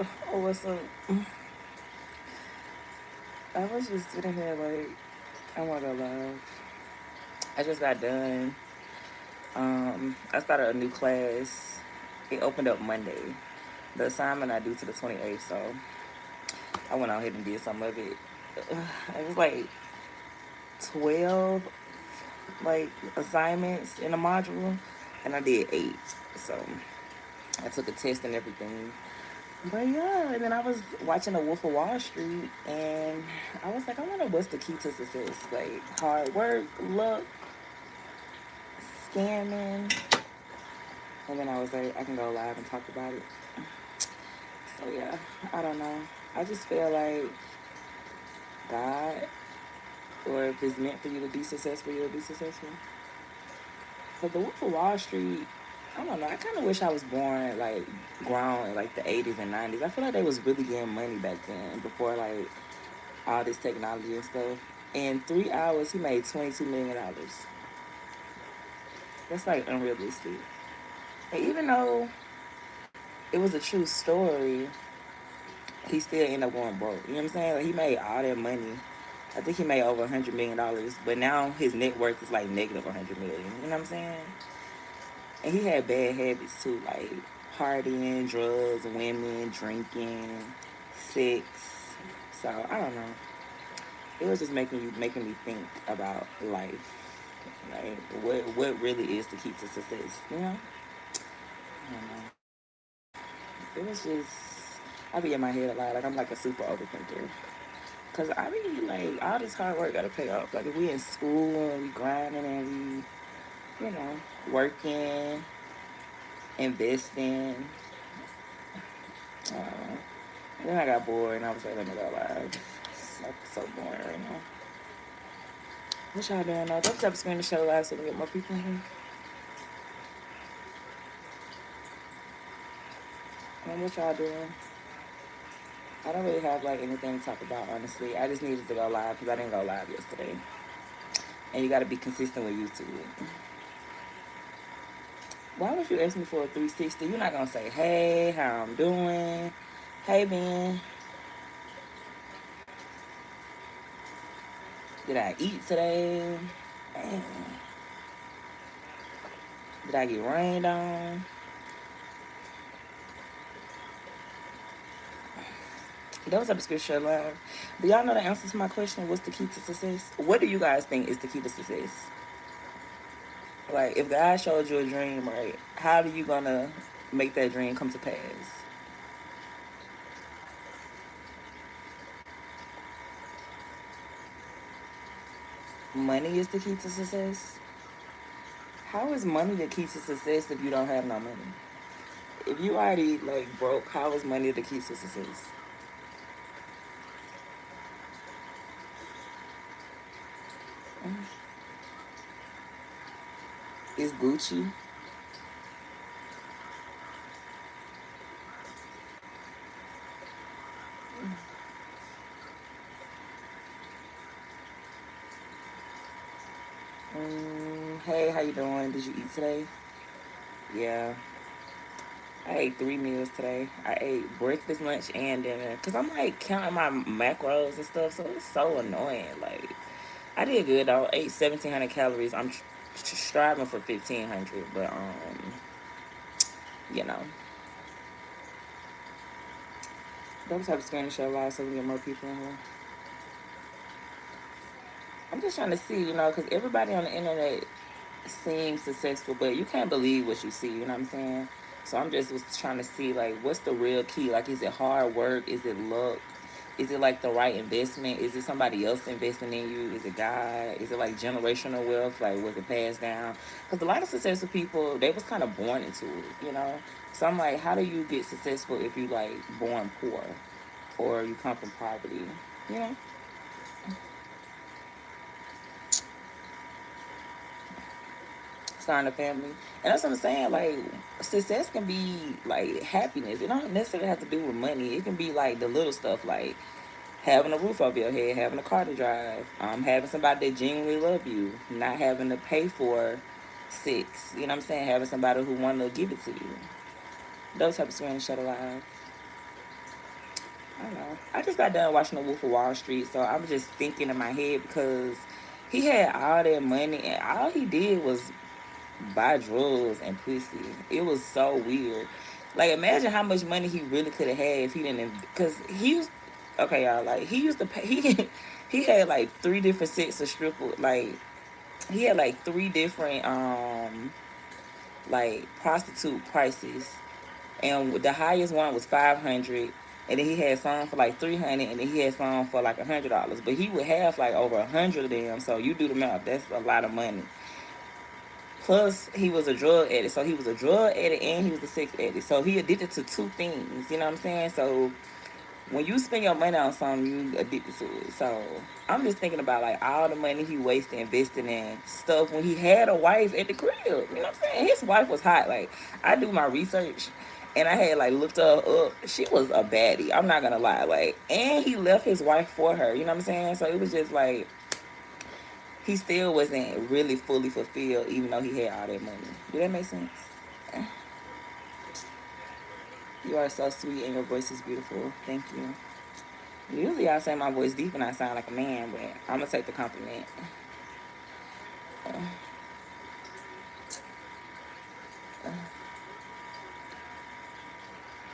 Oh, what's up? I was just sitting here like, I want to laugh. I just got done. I started a new class. It opened up Monday. The assignment I do to the 28th, so I went out here and did some of it. It was like 12 like assignments in a module, and I did 8. So I took a test and everything. But yeah, and then I was watching The Wolf of Wall Street, and I was like, I wonder what's the key to success? Like hard work, luck, scamming. And then I was like, I can go live and talk about it. So yeah, I don't know. I just feel like God, or if it's meant for you to be successful, you'll be successful. But The Wolf of Wall Street, I don't know. I kind of wish I was born like grown in like the 80s and 90s. I feel like they was really getting money back then before like all this technology and stuff. In 3 hours, he made $22 million. That's like unrealistic. And even though it was a true story, he still ended up going broke. You know what I'm saying? Like he made all that money. I think he made over $100 million, but now his net worth is like negative 100 million. You know what I'm saying? And he had bad habits too, like partying, drugs, women, drinking, sex. So I don't know. It was just making me think about life. Like what really is the key to success? You know? I don't know. It was just I be in my head a lot. Like I'm like a super overthinker. Cause I be like all this hard work gotta pay off. Like if we in school and we grinding and we, working, investing. Uh, then I got bored and I was like, let me go live. It's like so boring right now. What y'all doing though? Don't stop screen the show live so we can get more people in here. What y'all doing? I don't really have like anything to talk about honestly. I just needed to go live because I didn't go live yesterday. And you got to be consistent with YouTube. Why would you ask me for a 360? You're not gonna say, "Hey, how I'm doing? Hey, Ben, did I eat today? Man, did I get rained on?" That was up Scripture Live. Do y'all know the answer to my question? What's the key to success? What do you guys think is the key to success? Like, if God showed you a dream, right? How are you gonna make that dream come to pass? Money is the key to success. How is money the key to success if you don't have no money? If you already like broke, how is money the key to success? Is Gucci? Hey, how you doing? Did you eat today? Yeah, I ate 3 meals today. I ate breakfast, lunch, and dinner. Cause I'm like counting my macros and stuff, so it's so annoying. Like, I did good though. I ate 1,700 calories. I'm striving for 1,500, but you know, those type of screen show live so we get more people in here. I'm just trying to see, because everybody on the internet seems successful, but you can't believe what you see. You know what I'm saying? So I'm just was trying to see like what's the real key. Like, is it hard work? Is it luck? Is it like the right investment? Is it somebody else investing in you? Is it God? Is it like generational wealth? Like, was it passed down? Because a lot of successful people, they was kind of born into it. So I'm like, how do you get successful if you like born poor or you come from poverty? You know? Starting a family. And that's what I'm saying. Like, success can be like happiness. It don't necessarily have to do with money. It can be like the little stuff, like having a roof over your head, having a car to drive, having somebody that genuinely love you, not having to pay for sex. You know what I'm saying? Having somebody who want to give it to you. Those type of screen shut alive. I don't know. I just got done watching The Wolf of Wall Street, so I'm just thinking in my head because he had all that money and all he did was buy drugs and pussy. It was so weird. Like, imagine how much money he really could have had if he didn't. Because he was, okay, y'all. Like, he used to pay. He had like three different sets of stripper. Like, he had like three different like prostitute prices, and the highest one was 500. And then he had some for like 300, and then he had some for like $100. But he would have like over 100 of them. So you do the math. That's a lot of money. Plus, he was a drug addict. So he was a drug addict and he was a sex addict. So he addicted to two things. You know what I'm saying? So when you spend your money on something, you addicted to it. So I'm just thinking about like all the money he wasted investing in stuff when he had a wife at the crib. You know what I'm saying? His wife was hot. Like, I do my research and I had like looked her up. She was a baddie. I'm not gonna lie. Like, and he left his wife for her. You know what I'm saying? So it was just like he still wasn't really fully fulfilled, even though he had all that money. Do that make sense? You are so sweet and your voice is beautiful. Thank you. Usually I say my voice deep and I sound like a man, but I'm gonna take the compliment.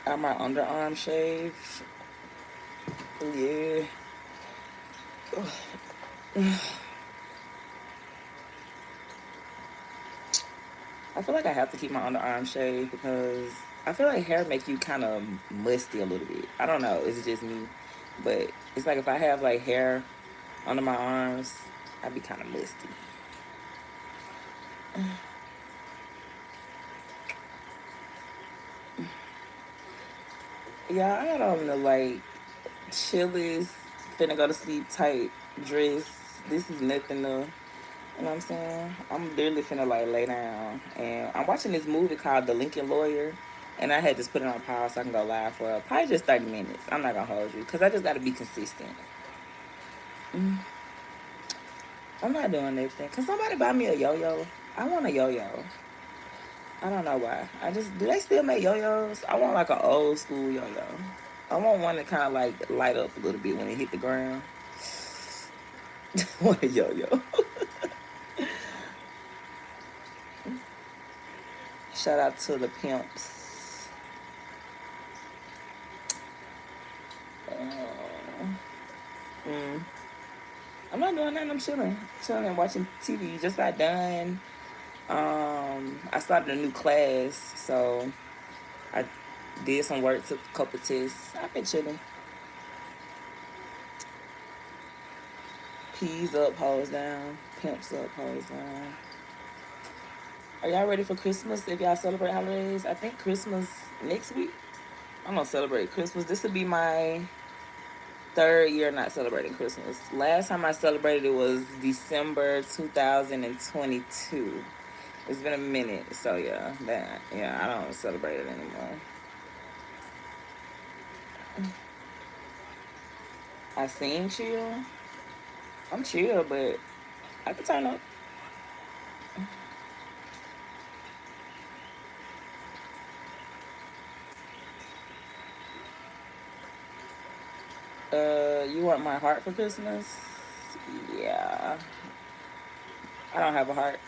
Are my underarm shaved? Yeah. I feel like I have to keep my underarm shaved because I feel like hair make you kind of musty a little bit. I don't know. Is it just me? But it's like if I have like hair under my arms, I'd be kind of musty. Yeah, I had on the like chilliest finna go to sleep type dress. This is nothing to, you know what I'm saying? I'm literally finna like lay down. And I'm watching this movie called The Lincoln Lawyer. And I had just put it on pause so I can go live for probably just 30 minutes. I'm not gonna hold you because I just gotta be consistent. Mm, I'm not doing anything. Can somebody buy me a yo-yo? I want a yo-yo. I don't know why. I just, do they still make yo-yos? I want like an old school yo-yo. I want one that kind of like light up a little bit when it hit the ground. I want a yo-yo. Shout out to the pimps. Mm. I'm not doing nothing. I'm chilling, chilling and watching TV. Just got done. I started a new class, so I did some work, took a couple tests. I've been chilling. Peas up, hoes down. Pimps up, hoes down. Are y'all ready for Christmas? If y'all celebrate holidays, I think Christmas next week. I'm gonna celebrate Christmas. This will be my third year not celebrating Christmas. Last time I celebrated it was December 2022. It's been a minute, so yeah, I don't celebrate it anymore. I seem chill. I'm chill, but I can turn up. You want my heart for Christmas? Yeah. I don't have a heart.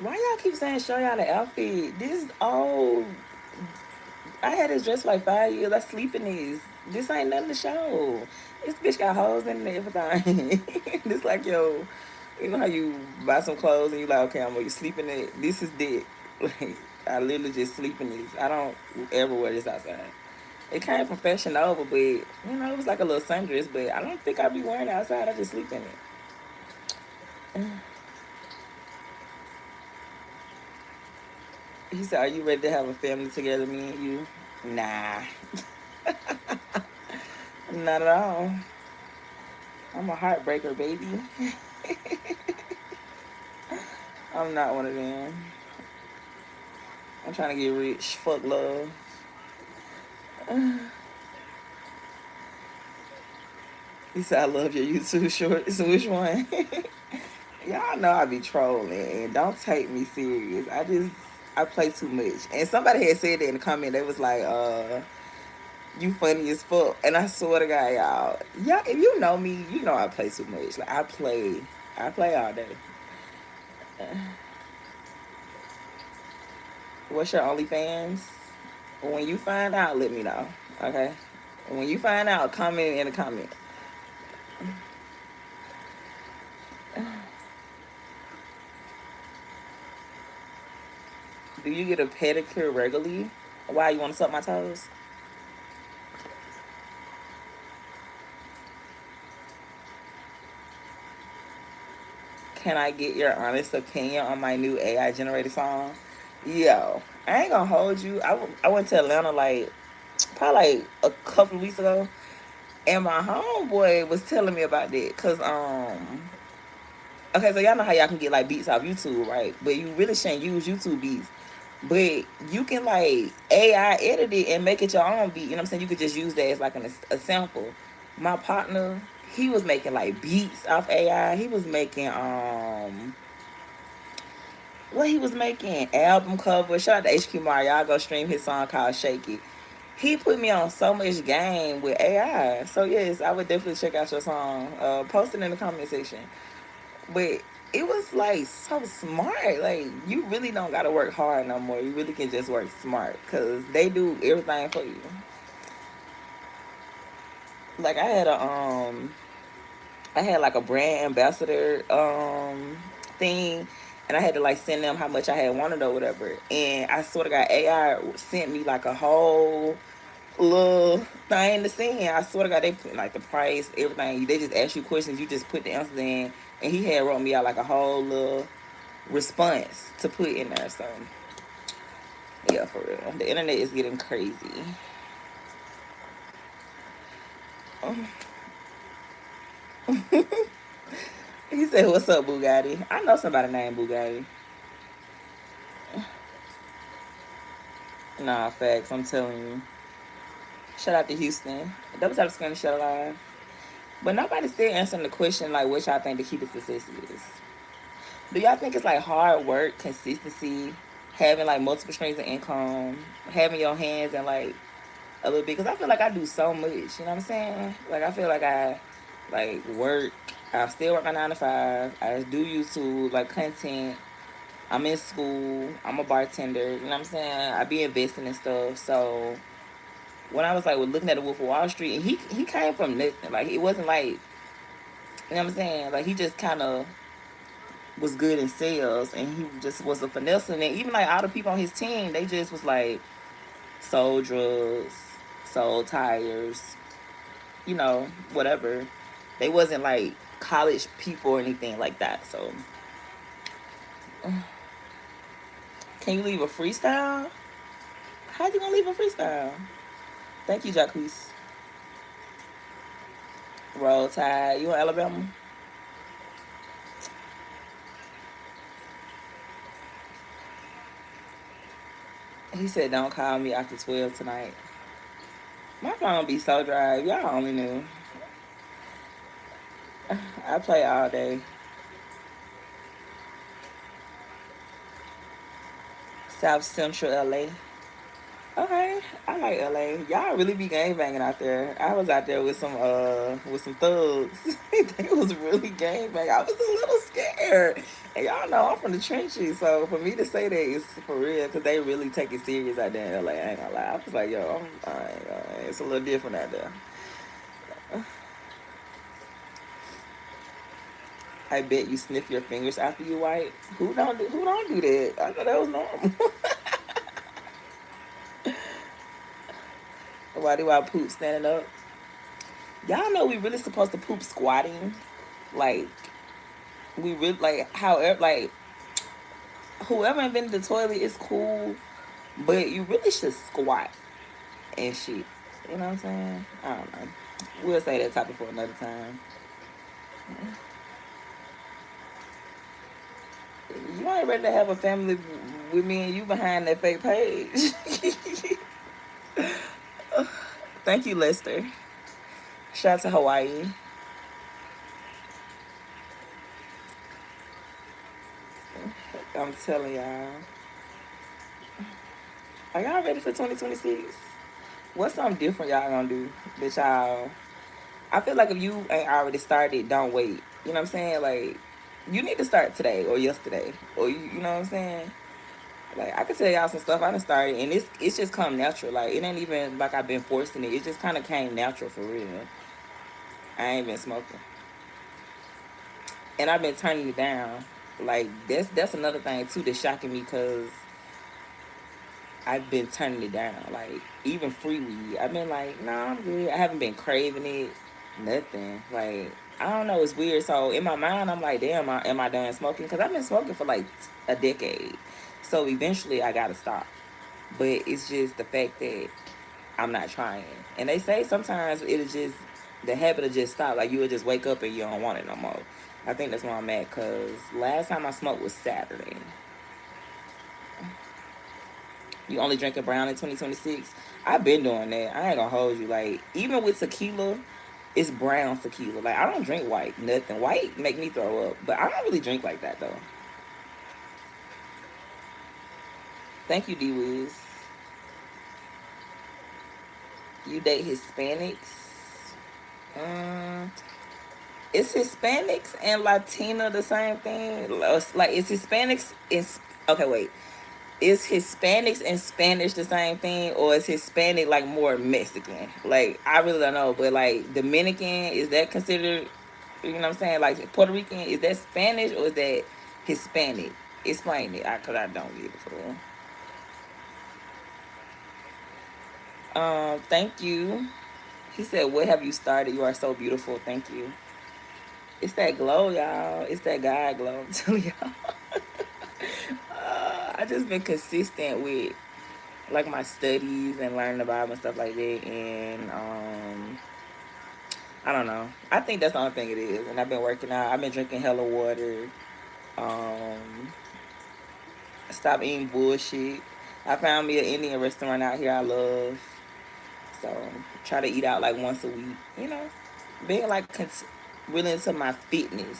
Why y'all keep saying show y'all the outfit? This old. I had this dress for like 5 years. I sleep in this. This ain't nothing to show. This bitch got holes in it and everything. This like yo, you know how you buy some clothes and you like, okay, I'm gonna sleep in it. This is dick. Like I literally just sleep in this. I don't ever wear this outside. It came from Fashion Nova, but you know it was like a little sundress. But I don't think I'd be wearing it outside. I just sleep in it. He said, "Are you ready to have a family together, me and you?" Nah, not at all. I'm a heartbreaker, baby. I'm not one of them. I'm trying to get rich. Fuck love. He said, I love your YouTube shorts. Which one? Y'all know I be trolling and don't take me serious. I play too much. And somebody had said that in the comment. They was like, you funny as fuck. And I swear to God, y'all, if you know me, you know I play too much. Like I play all day. What's your OnlyFans? When you find out, let me know. Okay. When you find out, comment in the comment. Do you get a pedicure regularly? Why you want to suck my toes? Can I get your honest opinion on my new AI generated song? Yo, I ain't gonna hold you. I went to Atlanta like probably like a couple of weeks ago, and my homeboy was telling me about that. Cause okay, so y'all know how y'all can get like beats off YouTube, right? But you really shouldn't use YouTube beats. But you can like AI edit it and make it your own beat. You know what I'm saying? You could just use that as like a sample. My partner, he was making like beats off AI. He was making what he was making album cover. Shout out to HQ Mario. Y'all go stream his song called Shake It. He put me on so much game with AI. So yes, I would definitely check out your song. Post it in the comment section. But it was like so smart. Like you really don't gotta work hard no more. You really can just work smart because they do everything for you. Like I had like a brand ambassador thing, and I had to like send them how much I had wanted or whatever. And I sort of got AI sent me like a whole little thing to send. I swear to God, they put like the price, everything. They just ask you questions. You just put the answers in, and he had wrote me out like a whole little response to put in there. So yeah, for real, the internet is getting crazy. He said, "What's up, Bugatti?" I know somebody named Bugatti. Nah, facts. I'm telling you. Shout out to Houston. Double tap the screen to shut alive. But nobody's still answering the question like, what y'all think the key to success is? Do y'all think it's like hard work, consistency, having like multiple streams of income, having your hands in like a little bit? Because I feel like I do so much. You know what I'm saying? Like I feel like I like work. I still work my 9 to 5. I do YouTube like content. I'm in school. I'm a bartender. You know what I'm saying? I be investing in stuff. So when I was like looking at the Wolf of Wall Street, and he came from nothing. Like it wasn't like you know what I'm saying. Like he just kind of was good in sales, and he just was a finesse. And even like all the people on his team, they just was like sold drugs, sold tires, you know, whatever. They wasn't like college people or anything like that. So, can you leave a freestyle? How you gonna leave a freestyle? Thank you, Jacques. Roll Tide. You in Alabama? He said, "Don't call me after 12 tonight." My phone be so dry. Y'all only knew. I play all day. South Central LA. Okay, I like LA. Y'all really be gang banging out there. I was out there with some thugs. They was really gang banging. I was a little scared. And y'all know I'm from the trenches, so for me to say that is for real because they really take it serious out there in LA. I ain't gonna lie. I was like, yo, I ain't gonna, it's a little different out there. I bet you sniff your fingers after you wipe. Who don't do that? I thought that was normal. Why do I poop standing up? Y'all know we really supposed to poop squatting. Like we really like however like whoever invented the toilet is cool, but you really should squat and shit. You know what I'm saying? I don't know. We'll say that topic for another time. You ain't ready to have a family with me and you behind that fake page. Thank you, Lester. Shout out to Hawaii. I'm telling y'all. Are y'all ready for 2026? What's something different y'all gonna do that y'all? I feel like if you ain't already started, don't wait. You know what I'm saying? Like, you need to start today or yesterday, or you know what I'm saying? Like, I could tell y'all some stuff I done started, and it's just come natural. Like, it ain't even like I've been forcing it. It just kind of came natural for real. I ain't been smoking, and I've been turning it down. Like, that's another thing too that's shocking me because I've been turning it down. Like, even free weed, I've been like, nah, I'm good. I haven't been craving it, nothing. Like, I don't know, it's weird. So in my mind, I'm like, damn, am I done smoking? Because I've been smoking for like a decade. So eventually, I gotta stop. But it's just the fact that I'm not trying. And they say sometimes it'll just the habit will just stop. Like, you will just wake up and you don't want it no more. I think that's where I'm at. Cause last time I smoked was Saturday. You only drink a brown in 2026. I've been doing that. I ain't gonna hold you. Like, even with tequila, it's brown tequila. Like, I don't drink white, nothing. White make me throw up, but I don't really drink like that though. Thank you, D Wiz. You date Hispanics? Um, is Hispanics and Latina the same thing? Like, is Hispanics is okay? Wait, is Hispanics and Spanish the same thing, or is Hispanic like more Mexican? Like, I really don't know, but like Dominican, is that considered? You know what I'm saying? Like Puerto Rican, is that Spanish or is that Hispanic? Explain it, cause I don't get it for real. Thank you. He said, "What have you started? You are so beautiful. Thank you." It's that glow, y'all. It's that God glow. I'm telling y'all. I just been consistent with like my studies and learning the Bible and stuff like that, and I don't know. I think that's the only thing it is. And I've been working out. I've been drinking hella water. Um, Stop eating bullshit. I found me an Indian restaurant out here I love. So try to eat out like once a week. You know, being like really into my fitness.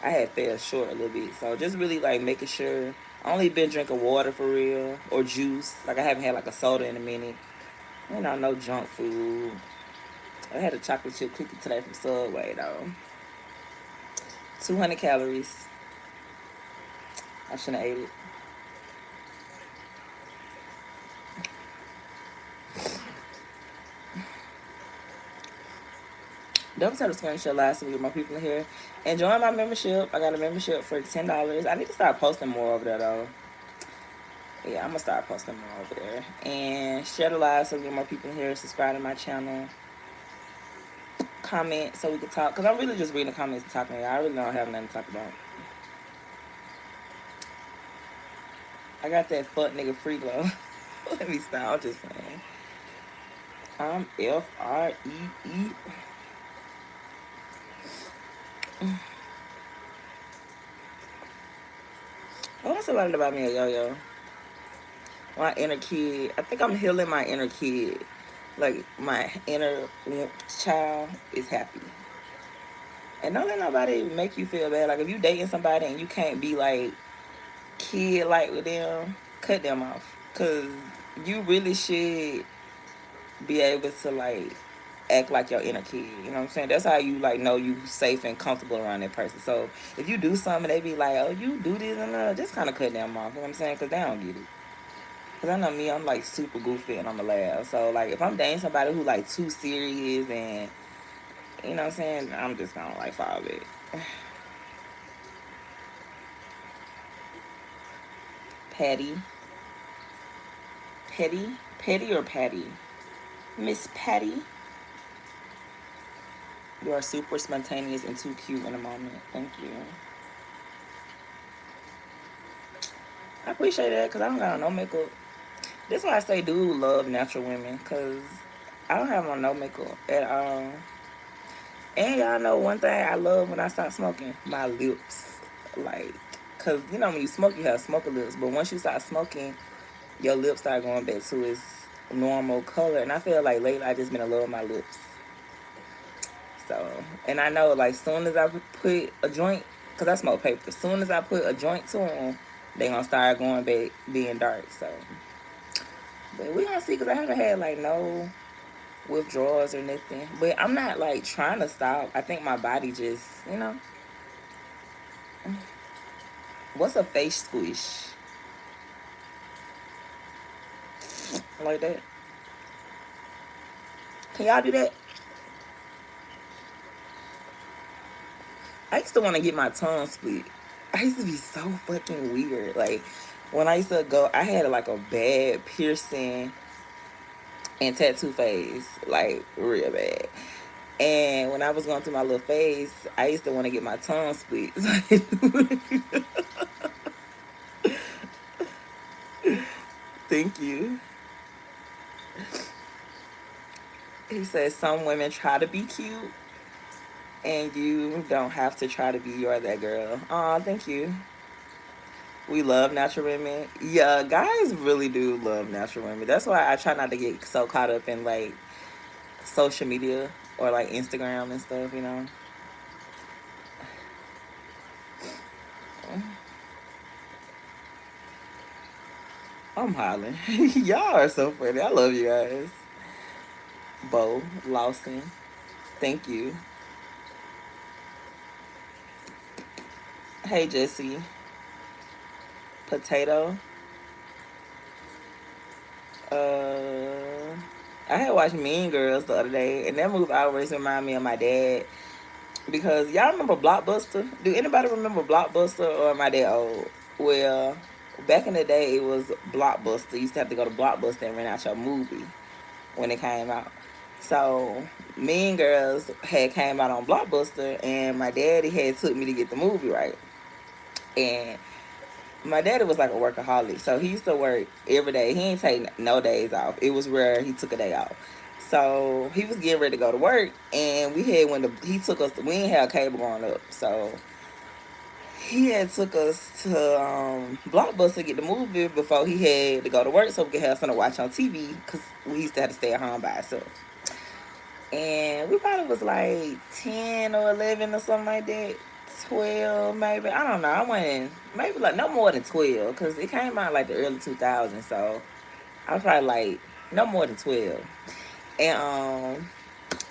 I had fell short a little bit. So just really like making sure. I only been drinking water for real or juice. Like, I haven't had like a soda in a minute. You know, no junk food. I had a chocolate chip cookie today from Subway though. 200 calories. I shouldn't have ate it. Don't tell the screenshot last week with my people in here. And join my membership. I got a membership for $10. I need to start posting more over there though. Yeah, I'm gonna start posting more over there. And share the live so we get more people in here. Subscribe to my channel. Comment so we can talk. Cause I'm really just reading the comments and talking to y'all. I really don't have nothing to talk about. I got that fuck nigga free glow. Let me stop. I'm just saying. I'm FREE. I want somebody to buy me a yo-yo. My inner kid. I think I'm healing my inner kid. Like, my inner child is happy. And don't let nobody make you feel bad. Like, if you dating somebody and you can't be like kid like with them, cut them off. Cause you really should be able to like act like your inner kid. You know what I'm saying? That's how you like know you safe and comfortable around that person. So if you do something, they be like, "Oh, you do this and that," just kind of cut them off. You know what I'm saying? Cause they don't get it. Cause I know me, I'm like super goofy and I'm a laugh. So like if I'm dating somebody who like too serious and you know what I'm saying, I'm just gonna like follow it. Patty, Petty or Patty? Miss Patty, you are super spontaneous and too cute in a moment. Thank you. I appreciate that because I don't got on no makeup. That's why I say dude love natural women because I don't have on no makeup at all. And y'all know one thing I love when I stop smoking? My lips. Like, because you know when you smoke, you have smoker lips. But once you start smoking, your lips start going back to its normal color. And I feel like lately I just been in love with my lips. So, and I know like soon as I put a joint, because I smoke paper, as soon as I put a joint to them, they gonna start going back being dark. So, but we gonna see because I haven't had like no withdrawals or nothing. But I'm not like trying to stop. I think my body just, what's a face squish like that? Can y'all do that? I used to want to get my tongue split. I used to be so fucking weird. Like when I used to go, I had like a bad piercing and tattoo phase, like real bad. And when I was going through my little phase, I used to want to get my tongue split. Thank you. He says some women try to be cute, and you don't have to try to be you're that girl. Aw, thank you. We love natural women. Yeah, guys really do love natural women. That's why I try not to get so caught up in like social media or like Instagram and stuff. I'm hollering. Y'all are so funny. I love you guys. Bo Lawson. Thank you. Hey Jesse. Potato. Uh I had watched Mean Girls the other day, and that movie always remind me of my dad. Because y'all remember Blockbuster? Do anybody remember Blockbuster, or am I that old? Well, back in the day, it was Blockbuster. You used to have to go to Blockbuster and rent out your movie when it came out. So Mean Girls had came out on Blockbuster, and my daddy had took me to get the movie, right. And my daddy was like a workaholic, so he used to work every day. He ain't take no days off. It was rare he took a day off. So he was getting ready to go to work, and we had he took us. We didn't have cable growing up, so he had took us to Blockbuster to get the movie before he had to go to work, so we could have something to watch on TV. Because we used to have to stay at home by ourselves. And we probably was like 10 or 11 or something like that. 12 maybe. I don't know. I went maybe like no more than 12 because it came out like the early 2000s. So I was probably like no more than 12. And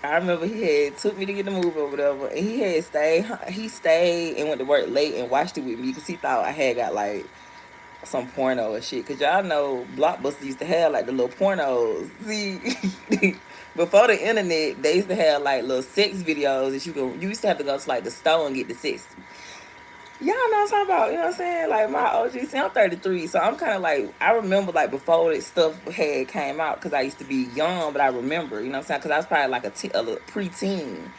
I remember he had took me to get the movie or whatever, and he stayed and went to work late and watched it with me because he thought I had got like some porno or shit. Cause y'all know Blockbuster used to have like the little pornos. See, before the internet, they used to have like little sex videos that you used to have to go to like the store and get the sex. Y'all know what I'm talking about, you know what I'm saying? Like my OG, see, I'm 33, so I'm kind of like, I remember like before that stuff had came out because I used to be young, but I remember, you know what I'm saying? Because I was probably like a little preteen.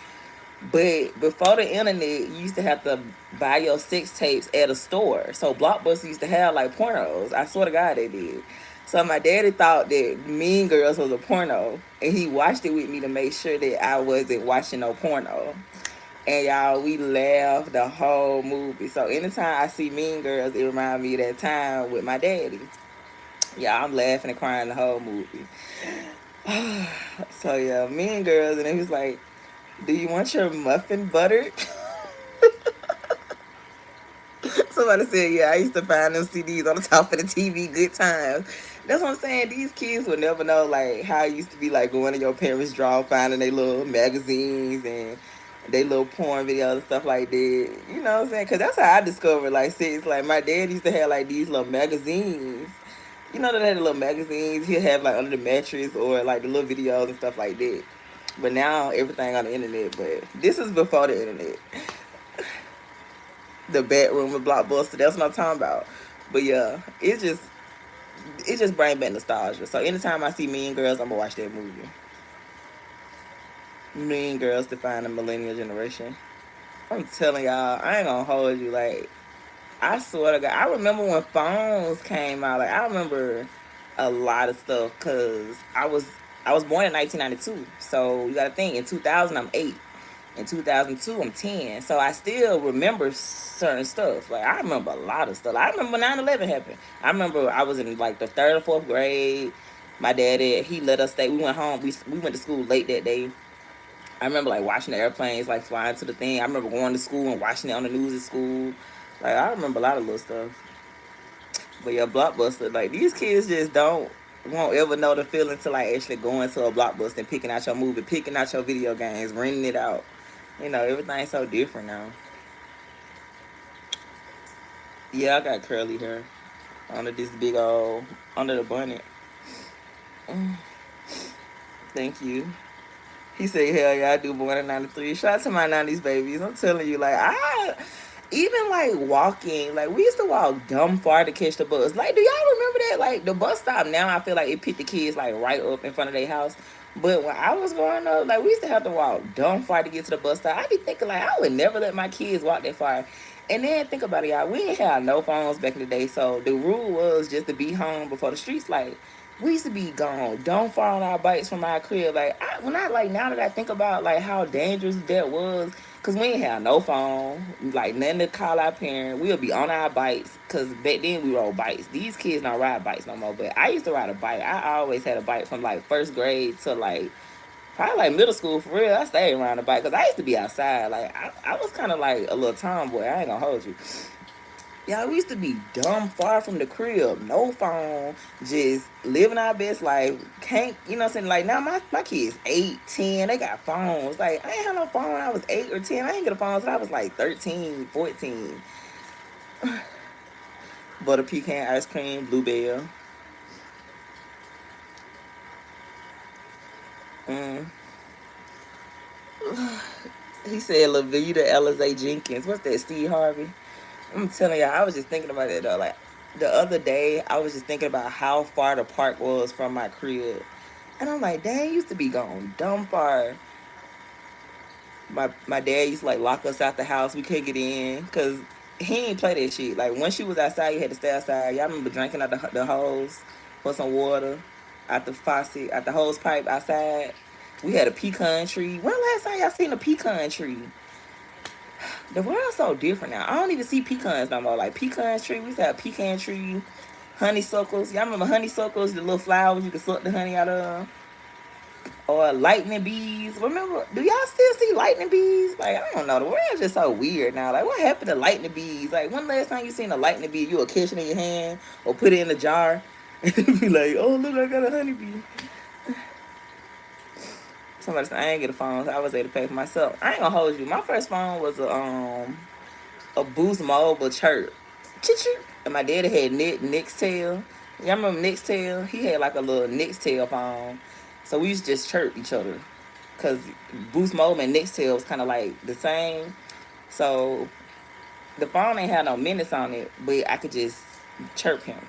But before the internet, you used to have to buy your sex tapes at a store. So Blockbuster used to have like pornos. I swear to God they did. So my daddy thought that Mean Girls was a porno, and he watched it with me to make sure that I wasn't watching no porno. And y'all, we laughed the whole movie. So anytime I see Mean Girls, it reminds me of that time with my daddy. Yeah, I'm laughing and crying the whole movie. So yeah, Mean Girls, and it was like, do you want your muffin buttered? Somebody said, yeah, I used to find them CDs on the top of the TV, good times. That's what I'm saying. These kids would never know like how it used to be like going to your parents' drawer, finding their little magazines and they little porn videos and stuff like that. You know what I'm saying? Because that's how I discovered like sex. Like my dad used to have like these little magazines. You know, they had the little magazines he'll have like under the mattress or like the little videos and stuff like that. But now everything on the internet. But this is before the internet. The bedroom with Blockbuster. That's what I'm talking about. But yeah, it just brings back nostalgia. So anytime I see Mean Girls, I'm gonna watch that movie. Mean Girls define the millennial generation. I'm telling y'all, I ain't gonna hold you. Like I swear to God, I remember when phones came out. Like I remember a lot of stuff because I was born in 1992. So you gotta think in 2000 I'm 8. In 2002 I'm 10. So I still remember certain stuff. Like I remember a lot of stuff. I remember when 9/11 happened. I remember I was in like the third or fourth grade. My daddy, he let us stay. We went home. We went to school late that day. I remember like watching the airplanes like flying to the thing. I remember going to school and watching it on the news at school. Like I remember a lot of little stuff. But yeah, Blockbuster, like these kids just won't ever know the feeling to like actually going to a Blockbuster and picking out your movie, picking out your video games, renting it out. You know, everything's so different now. Yeah, I got curly hair under this big old under the bonnet. Mm, thank you. He said, "Hell yeah, I do born in '93." Shout out to my '90s babies. I'm telling you, like I even like walking, like we used to walk dumb far to catch the bus. Like, do y'all remember that? Like the bus stop now, I feel like it picked the kids like right up in front of their house. But when I was growing up, like we used to have to walk dumb far to get to the bus stop. I be thinking like I would never let my kids walk that far. And then think about it, y'all. We didn't have no phones back in the day, so the rule was just to be home before the streets light. We used to be gone, don't fall on our bikes from our crib. Like when I like now that I think about like how dangerous that was, cause we ain't have no phone, like nothing to call our parents. We'll be on our bikes, cause back then we rode bikes. These kids don't ride bikes no more. But I used to ride a bike. I always had a bike from like first grade to like probably like middle school for real. I stayed around the bike, cause I used to be outside. Like I was kind of like a little tomboy. I ain't gonna hold you. Yeah, we used to be dumb far from the crib, no phone, just living our best life. Can't, you know what I'm saying? Like now my kids 8, 10, they got phones. Like I ain't had no phone when I was 8 or 10. I ain't get a phone until I was like 13, 14. Butter pecan ice cream, bluebell. Mm. He said Lavita Alizé Jenkins. What's that, Steve Harvey? I'm telling y'all, I was just thinking about it though. Like the other day, I was just thinking about how far the park was from my crib. And I'm like, dang, used to be gone dumb far. My dad used to like lock us out the house. We couldn't get in because he ain't play that shit. Like once you was outside, you had to stay outside. Y'all remember drinking out the hose for some water out the faucet, out the hose pipe outside. We had a pecan tree. When last time y'all seen a pecan tree? The world's so different now. I don't even see pecans no more. Like pecan tree, we used to have pecan tree, honeysuckles. Y'all remember honeysuckles, the little flowers you could suck the honey out of? Or lightning bees. Remember, do y'all still see lightning bees? Like, I don't know. The world's just so weird now. Like, what happened to lightning bees? Like, when last time you seen a lightning bee, you would catch it in your hand or put it in a jar and be like, oh, look, I got a honeybee. Somebody said, I ain't get a phone, so I was able to pay for myself. I ain't gonna hold you. My first phone was a Boost Mobile chirp. Chit. And my daddy had Nextel. Y'all remember Nextel? He had like a little Nextel phone. So we used to just chirp each other. Because Boost Mobile and Nextel was kind of like the same. So the phone ain't had no minutes on it, but I could just chirp him.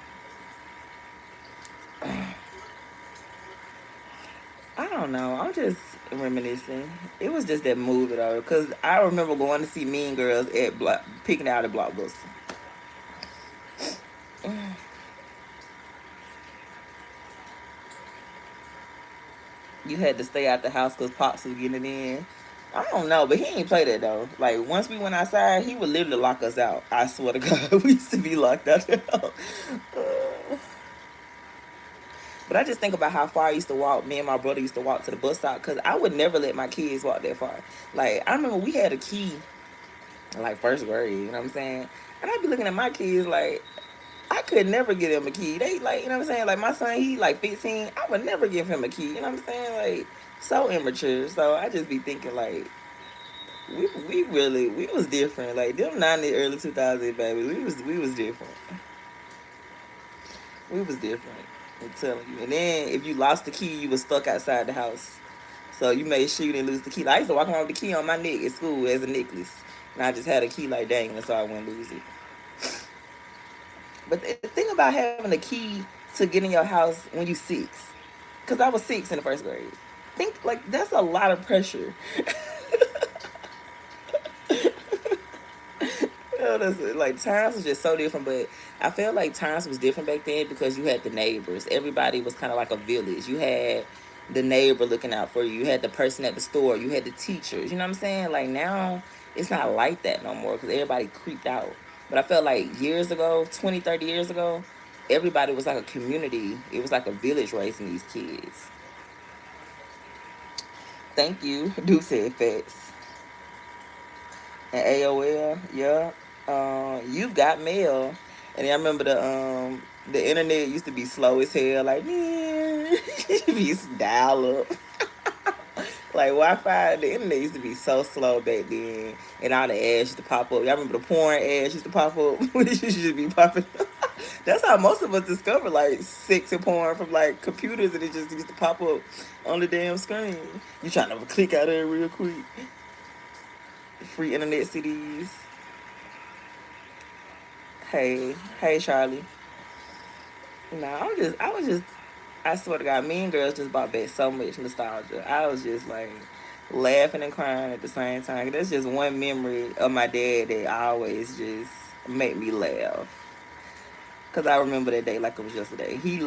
I don't know. I'm just reminiscing. It was just that movie though, because I remember going to see Mean Girls at picking out at Blockbuster. You had to stay out the house because Pops was getting it in. I don't know, but he ain't play that though. Like once we went outside, he would literally lock us out. I swear to God, we used to be locked out. But I just think about how far I used to walk. Me and my brother used to walk to the bus stop because I would never let my kids walk that far. Like I remember we had a key, like first grade. You know what I'm saying? And I'd be looking at my kids like I could never give them a key. They like, you know what I'm saying? Like my son, he like 15. I would never give him a key. You know what I'm saying? Like so immature. So I just be thinking like we was different. Like them 90 early 2000s baby. We was different. We was different. I'm telling you. And then if you lost the key, you was stuck outside the house. So you made sure you didn't lose the key. Like, I used to walk around with the key on my neck at school as a necklace. And I just had a key like dang, so I wouldn't lose it. But the thing about having a key to get in your house when you 6, because I was 6 in the first grade. Think like that's a lot of pressure. That's, like times was just so different, but I felt like times was different back then because you had the neighbors. Everybody was kind of like a village. You had the neighbor looking out for you. You had the person at the store. You had the teachers. You know what I'm saying? Like now, it's not like that no more because everybody creeped out. But I felt like years ago, 20, 30 years ago, everybody was like a community. It was like a village raising these kids. Thank you. Duke said facts. And AOL, yeah. You've got mail. And I remember the internet used to be slow as hell, like man, you used to dial up. Like Wi-Fi, the internet used to be so slow back then, and all the ads used to pop up. Y'all remember the porn ads used to pop up? It used to be popping up. That's how most of us discovered like sex and porn from like computers, and it just used to pop up on the damn screen. You trying to click out of it real quick. Free internet CDs. Hey, Charlie. Nah, I swear to God, Mean Girls just brought back so much nostalgia. I was just like laughing and crying at the same time. That's just one memory of my dad that always just make me laugh. Cause I remember that day like it was yesterday. He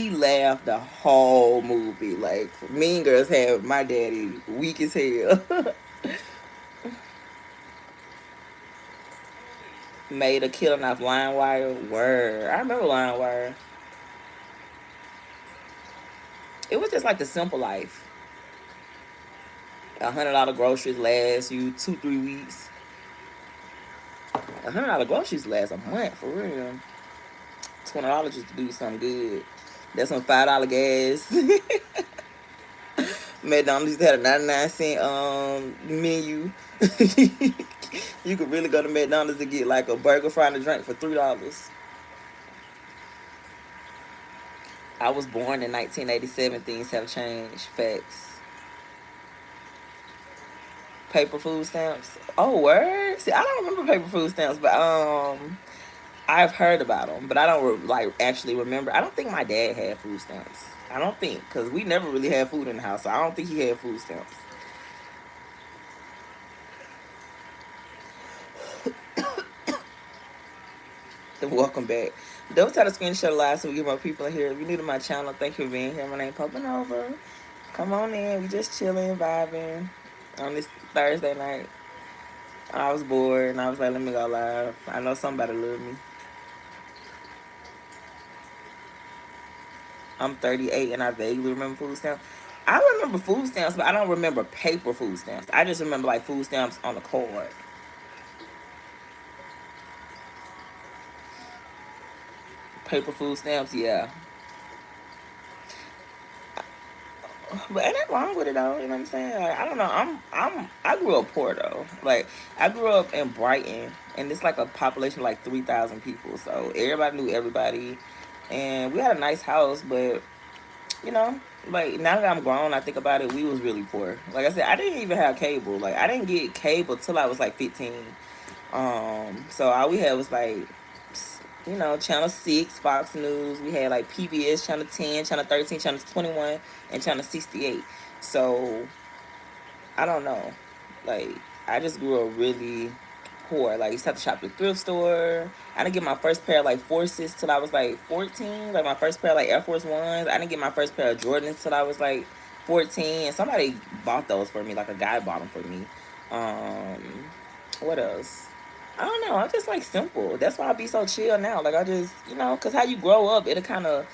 laughed the whole movie. Like Mean Girls had my daddy weak as hell. Made a killing off LimeWire. Word, I remember LimeWire. It was just like the simple life. $100 groceries last you 2-3 weeks. $100 groceries last a month for real. $20 just to do something good. That's some $5 gas. McDonald's used to have a 99 cent menu. You could really go to McDonald's and get like a burger, fry, and a drink for $3. I was born in 1987. Things have changed. Facts. Paper food stamps. Oh, word. See, I don't remember paper food stamps, but I've heard about them, but I don't like actually remember. I don't think my dad had food stamps. I don't think, because we never really had food in the house, so I don't think he had food stamps. Then welcome back. Don't try to screenshot live so we get more people in here. If you're new to my channel, thank you for being here. My name Popping Over. Come on in. We just chilling, vibing on this Thursday night. I was bored and I was like, let me go live. I know somebody love me. I'm 38 and I vaguely remember food stamps. I remember food stamps, but I don't remember paper food stamps. I just remember like food stamps on the card. Paper food stamps, yeah. But ain't that wrong with it though? You know what I'm saying? Like, I don't know. I grew up poor though. Like I grew up in Brighton, and it's like a population of like 3,000 people. So everybody knew everybody, and we had a nice house. But you know, like now that I'm grown, I think about it. We was really poor. Like I said, I didn't even have cable. Like I didn't get cable till I was like 15. So all we had was like, you know, Channel 6, Fox News. We had like PBS, Channel 10, Channel 13, Channel 21, and Channel 68. So, I don't know. Like, I just grew up really poor. Like, used to have to shop at the thrift store. I didn't get my first pair of like Forces till I was like 14. Like, my first pair of like Air Force Ones. I didn't get my first pair of Jordans till I was like 14. And somebody bought those for me. Like, a guy bought them for me. What else? I don't know. I'm just like simple. That's why I be so chill now. Like I just, you know, cause how you grow up, it'll kind of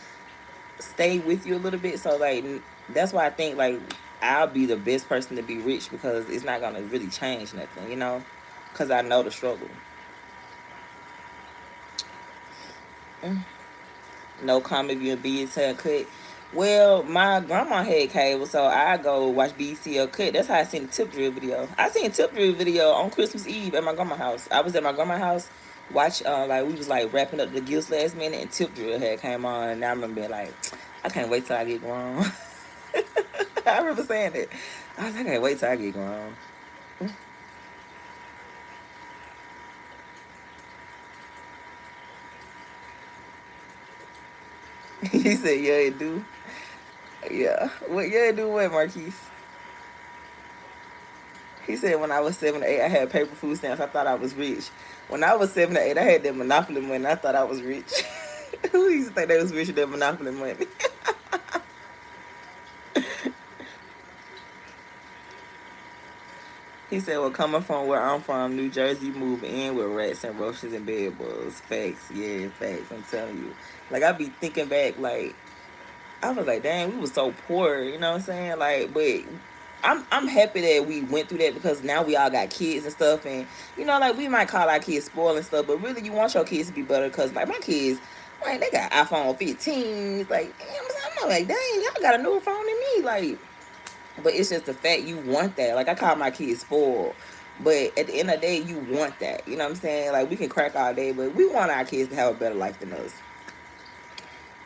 stay with you a little bit. So like that's why I think like I'll be the best person to be rich because it's not gonna really change nothing, you know, cause I know the struggle. No comment view and BET Uncut. Well, my grandma had cable, so I go watch BET Uncut. That's how I seen the Tip Drill video. I seen Tip Drill video on Christmas Eve at my grandma's house. I was at my grandma's house, watch like we was like wrapping up the gifts last minute, and Tip Drill had came on, and I remember being like, I can't wait till I get grown. I remember saying that. I was like, I can't wait till I get grown. He said, yeah, it do. Yeah. What? Yeah, it do what, Marquise? He said when I was 7 to 8, I had paper food stamps. I thought I was rich. When I was 7 to 8, I had that Monopoly money. I thought I was rich. Who used to think they was rich with that Monopoly money? He said, well, coming from where I'm from, New Jersey, moving in with rats and roaches and bed bugs. Facts. Yeah, facts. I'm telling you. Like, I be thinking back, like, I was like, dang, we was so poor. You know what I'm saying? Like, but I'm happy that we went through that because now we all got kids and stuff, and like we might call our kids spoiled and stuff, but really you want your kids to be better because like my kids, like they got iPhone 15s, like I'm not like dang y'all got a newer phone than me, like, but it's just the fact you want that. Like I call my kids spoiled. But at the end of the day, you want that. You know what I'm saying? Like we can crack all day, but we want our kids to have a better life than us.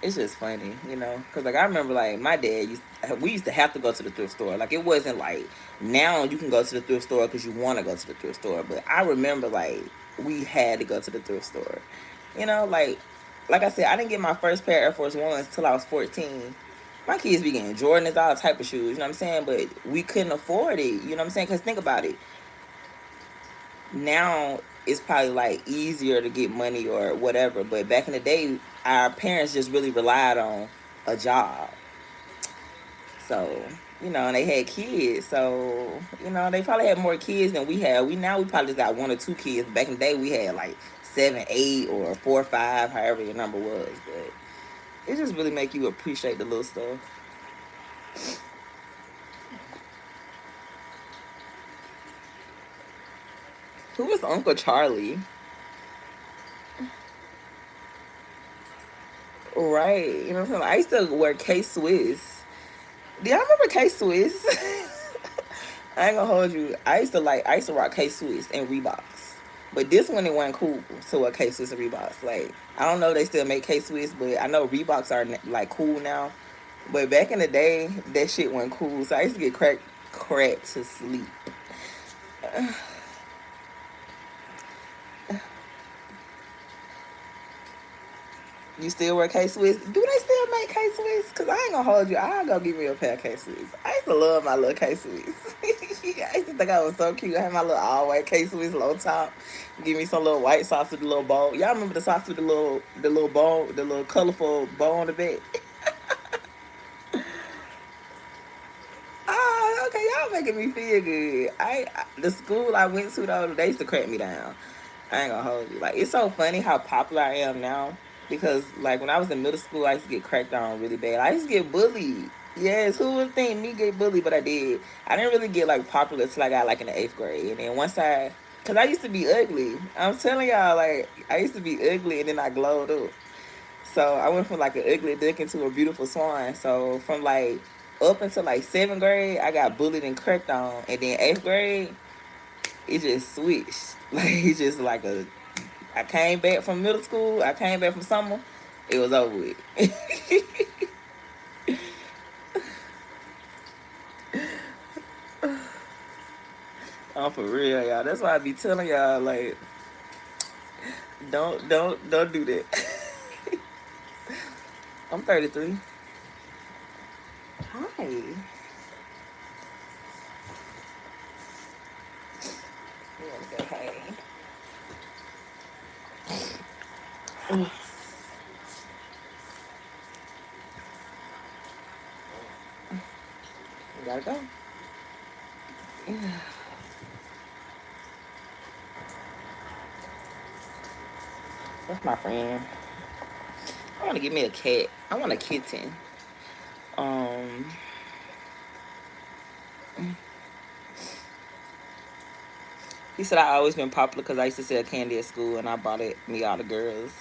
It's just funny, because like I remember like my dad we used to have to go to the thrift store. Like it wasn't like now you can go to the thrift store because you want to go to the thrift store, but I remember like we had to go to the thrift store. Like I said, I didn't get my first pair of Air Force Ones till I was 14. My kids be getting Jordans, all type of shoes, you know what I'm saying? But we couldn't afford it, you know what I'm saying? Because think about it, now it's probably like easier to get money or whatever, but back in the day our parents just really relied on a job. So and they had kids, so they probably had more kids than we had. We probably just got one or two kids. Back in the day we had like 7, 8, or 4, 5, however your number was. But it just really make you appreciate the little stuff. Who was Uncle Charlie? Right. You know what I'm saying? I used to wear K Swiss. Do y'all remember K Swiss? I ain't gonna hold you. I used to rock K Swiss and Reeboks. But this one it wasn't cool to wear K Swiss and Reeboks. Like I don't know if they still make K Swiss, but I know Reeboks are like cool now. But back in the day, that shit wasn't cool. So I used to get cracked to sleep. You still wear K Swiss? Do they still make K Swiss? Cause I ain't gonna hold you. I'll go give me a pair of K Swiss. I used to love my little K Swiss. I used to think I was so cute. I had my little all white K Swiss low top. Give me some little white socks with the little bow. Y'all remember the socks with the little bow, the little colorful bow on the back? Ah, okay, y'all making me feel good. The school I went to though, they used to crack me down. I ain't gonna hold you. Like it's so funny how popular I am now because like when I was in middle school, I used to get cracked on really bad. I used to get bullied. Yes, who would think me get bullied? But I did. I didn't really get like popular till I got like in the 8th grade, and then cause I used to be ugly. I'm telling y'all, like I used to be ugly, and then I glowed up. So I went from like an ugly duck into a beautiful swan. So from like up until like 7th grade, I got bullied and cracked on, and then 8th grade, it just switched. Like it's just like I came back from middle school. I came back from summer. It was over with. Oh, for real, y'all. That's why I be telling y'all, like, don't do that. I'm 33. Hi. You want to say hey? You gotta go. Yeah. That's my friend. I want to get me a cat. I want a kitten. Um, he said I always been popular because I used to sell candy at school and I bought it me all the girls.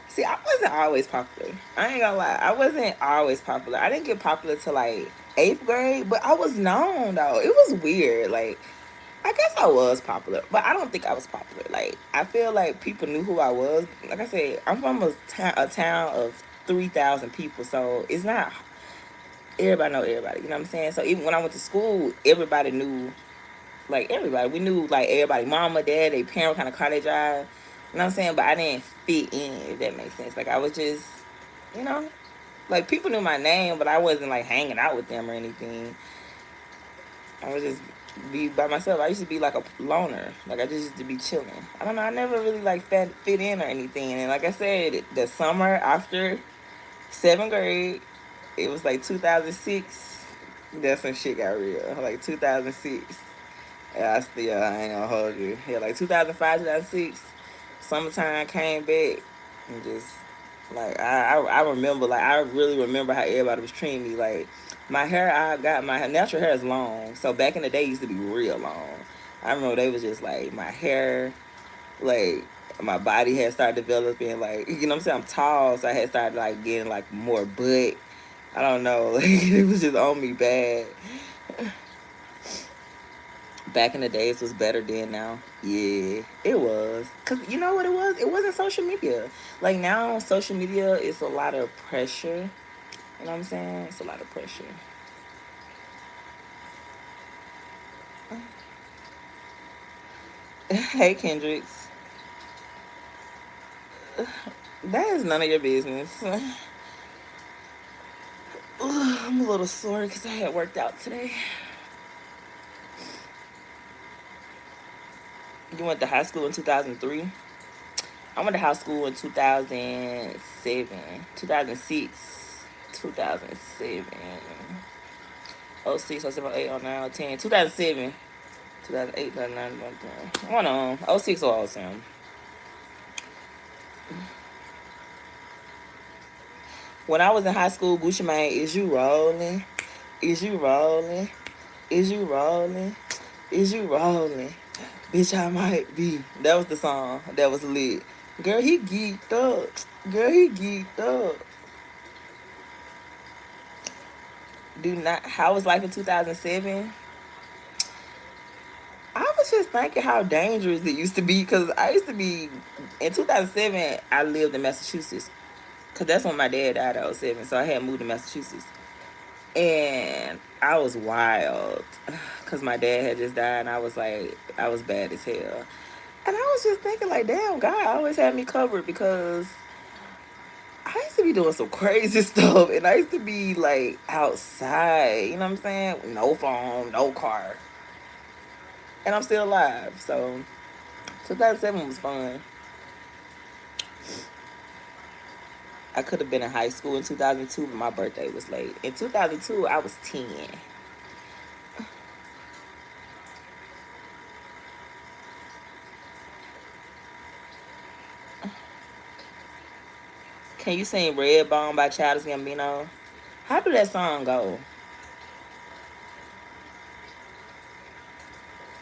See, I wasn't always popular. I ain't gonna lie. I wasn't always popular. I didn't get popular till like 8th grade, but I was known though. It was weird. Like, I guess I was popular, but I don't think I was popular. Like, I feel like people knew who I was. Like I said, I'm from a town of 3,000 people, so it's not everybody know everybody. You know what I'm saying? So even when I went to school, everybody knew, like everybody. We knew like everybody, mama, dad, they parent, kind of car they drive. You know what I'm saying? But I didn't fit in, if that makes sense. Like I was just, you know, like people knew my name, but I wasn't like hanging out with them or anything. I would just be by myself. I used to be like a loner. Like I just used to be chilling. I don't know. I never really like fit in or anything. And like I said, the summer after 7th grade, it was like 2006. That's when shit got real. Like 2006. Yeah, I ain't gonna hold you. Yeah, like 2005, 2006. Summertime came back and just like I remember, like I really remember how everybody was treating me. Like My hair, I got my natural hair is long. So back in the day, it used to be real long. I remember they was just like my hair, like my body had started developing. Like you know what I'm saying? I'm tall, so I had started like getting like more butt. I don't know. Like it was just on me bad. Back in the days was better than now. Yeah, it was. Cause you know what it was? It wasn't social media. Like now, social media is a lot of pressure. You know what I'm saying? It's a lot of pressure. Hey Kendricks, that is none of your business. I'm a little sore because I had worked out today. You went to high school in 2003. I went to high school in 2007, 2006, 2007. Oh, 06, 07, 08, 09, 10, 2007, 2008, 2009, 2010. One on 06 or 07. When I was in high school, Gucci Mane, is you rolling? Is you rolling? Is you rolling? Is you rolling? Bitch, I might be. That was the song. That was lit. Girl, he geeked up. Girl, he geeked up. Do not. How was life in 2007? I was just thinking how dangerous it used to be because I used to be in 2007. I lived in Massachusetts because that's when my dad died at 07. So I had moved to Massachusetts, and I was wild because my dad had just died, and I was like, I was bad as hell. And I was just thinking, like, damn, God always had me covered because I used to be doing some crazy stuff, and I used to be like outside. You know what I'm saying? No phone, no car, and I'm still alive. So 2007 was fun. I could have been in high school in 2002, but my birthday was late. In 2002, I was 10. Can you sing Red Bone by Childish Gambino? How do that song go?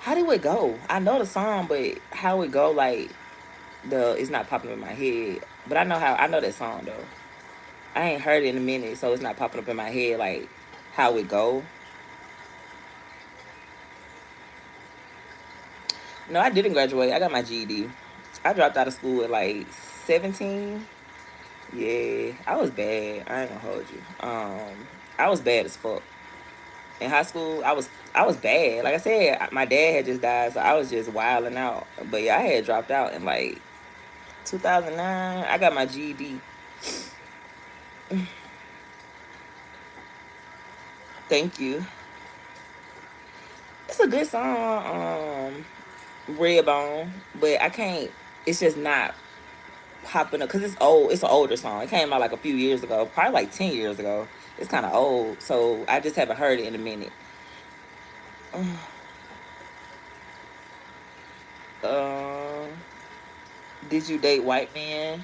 How do it go? I know the song, but how it go, like, it's not popping up in my head. But I know that song, though. I ain't heard it in a minute, so it's not popping up in my head, like, how it go. No, I didn't graduate. I got my GED. I dropped out of school at, like, 17. Yeah, I was bad. I ain't gonna hold you. I was bad as fuck. In high school, I was bad. Like I said, my dad had just died, so I was just wilding out. But yeah, I had dropped out in like 2009. I got my GED. Thank you. It's a good song, Redbone, but I can't. It's just not popping up because it's old. It's an older song. It came out like a few years ago, probably like 10 years ago. It's kind of old, so I just haven't heard it in a minute. Uh, did you date white men?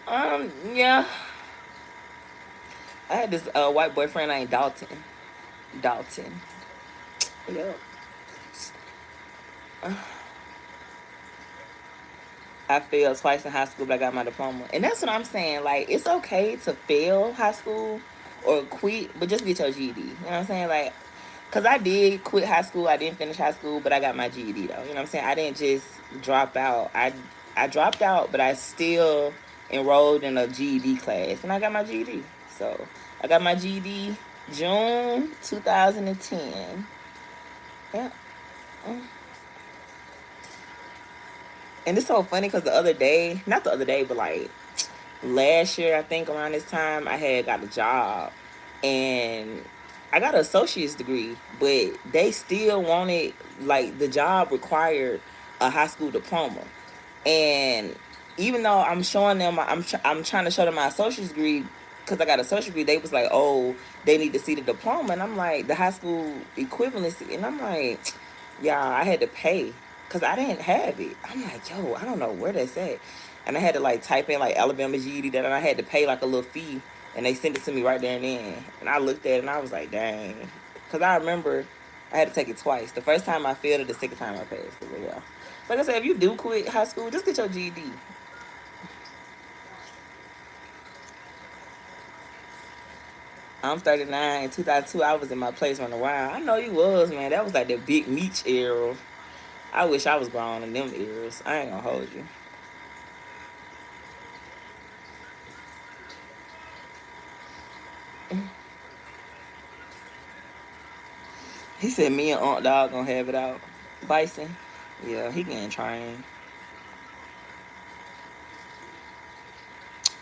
Yeah. I had this white boyfriend named Dalton. Dalton. Yep. I failed twice in high school, but I got my diploma. And that's what I'm saying. Like, it's okay to fail high school or quit, but just get your GED. You know what I'm saying? Like, because I did quit high school. I didn't finish high school, but I got my GED, though. You know what I'm saying? I didn't just drop out. I dropped out, but I still enrolled in a GED class, and I got my GED. So, I got my GED June 2010. Yeah. And it's so funny because the other day, not the other day, but like last year, I think around this time, I had got a job and I got an associate's degree, but they still wanted, like, the job required a high school diploma. And even though I'm showing them, I'm trying to show them my associate's degree because I got a associate's degree, they was like, oh, they need to see the diploma. And I'm like, the high school equivalency. And I'm like, yeah, I had to pay because I didn't have it. I'm like, yo, I don't know where that's at. And I had to like type in like Alabama GED, that, and I had to pay like a little fee And they sent it to me right there and then. And I looked at it and I was like, dang. Because I remember I had to take it twice. The first time I failed it, the second time I passed it. But yeah. Like I said, if you do quit high school, just get your GED. I'm 39. In 2002, I was in my place running wild. I know you was, man. That was like the big Meech era. I wish I was grown in them eras. I ain't gonna hold you. He said me and Aunt Dog gonna have it out. Bison. Yeah, he getting trained.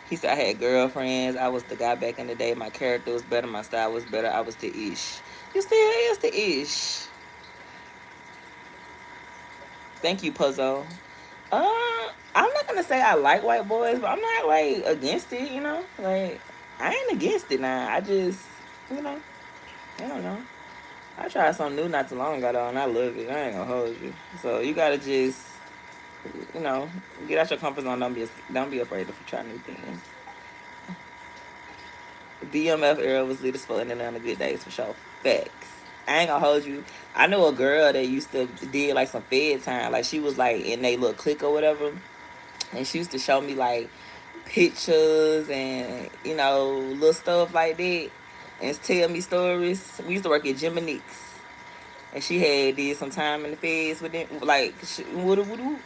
He said I had girlfriends. I was the guy back in the day. My character was better. My style was better. I was the ish. You still is the ish. Thank you, Puzzle. I'm not gonna say I like white boys, but I'm not like against it. You know, like I ain't against it now. I just, you know, I don't know. I tried something new not too long ago though, and I love it. I ain't gonna hold you. So you gotta just, you know, get out your comfort zone. Don't be afraid to try new things. BMF era was lit as fuck and then on the good days for sure. Facts. I ain't gonna hold you. I know a girl that used to did like some fed time. Like she was like in a little clique or whatever. And she used to show me like pictures and, you know, little stuff like that. And tell me stories. We used to work at Jiminique's. And she had did some time in the feds with them. Like, woo.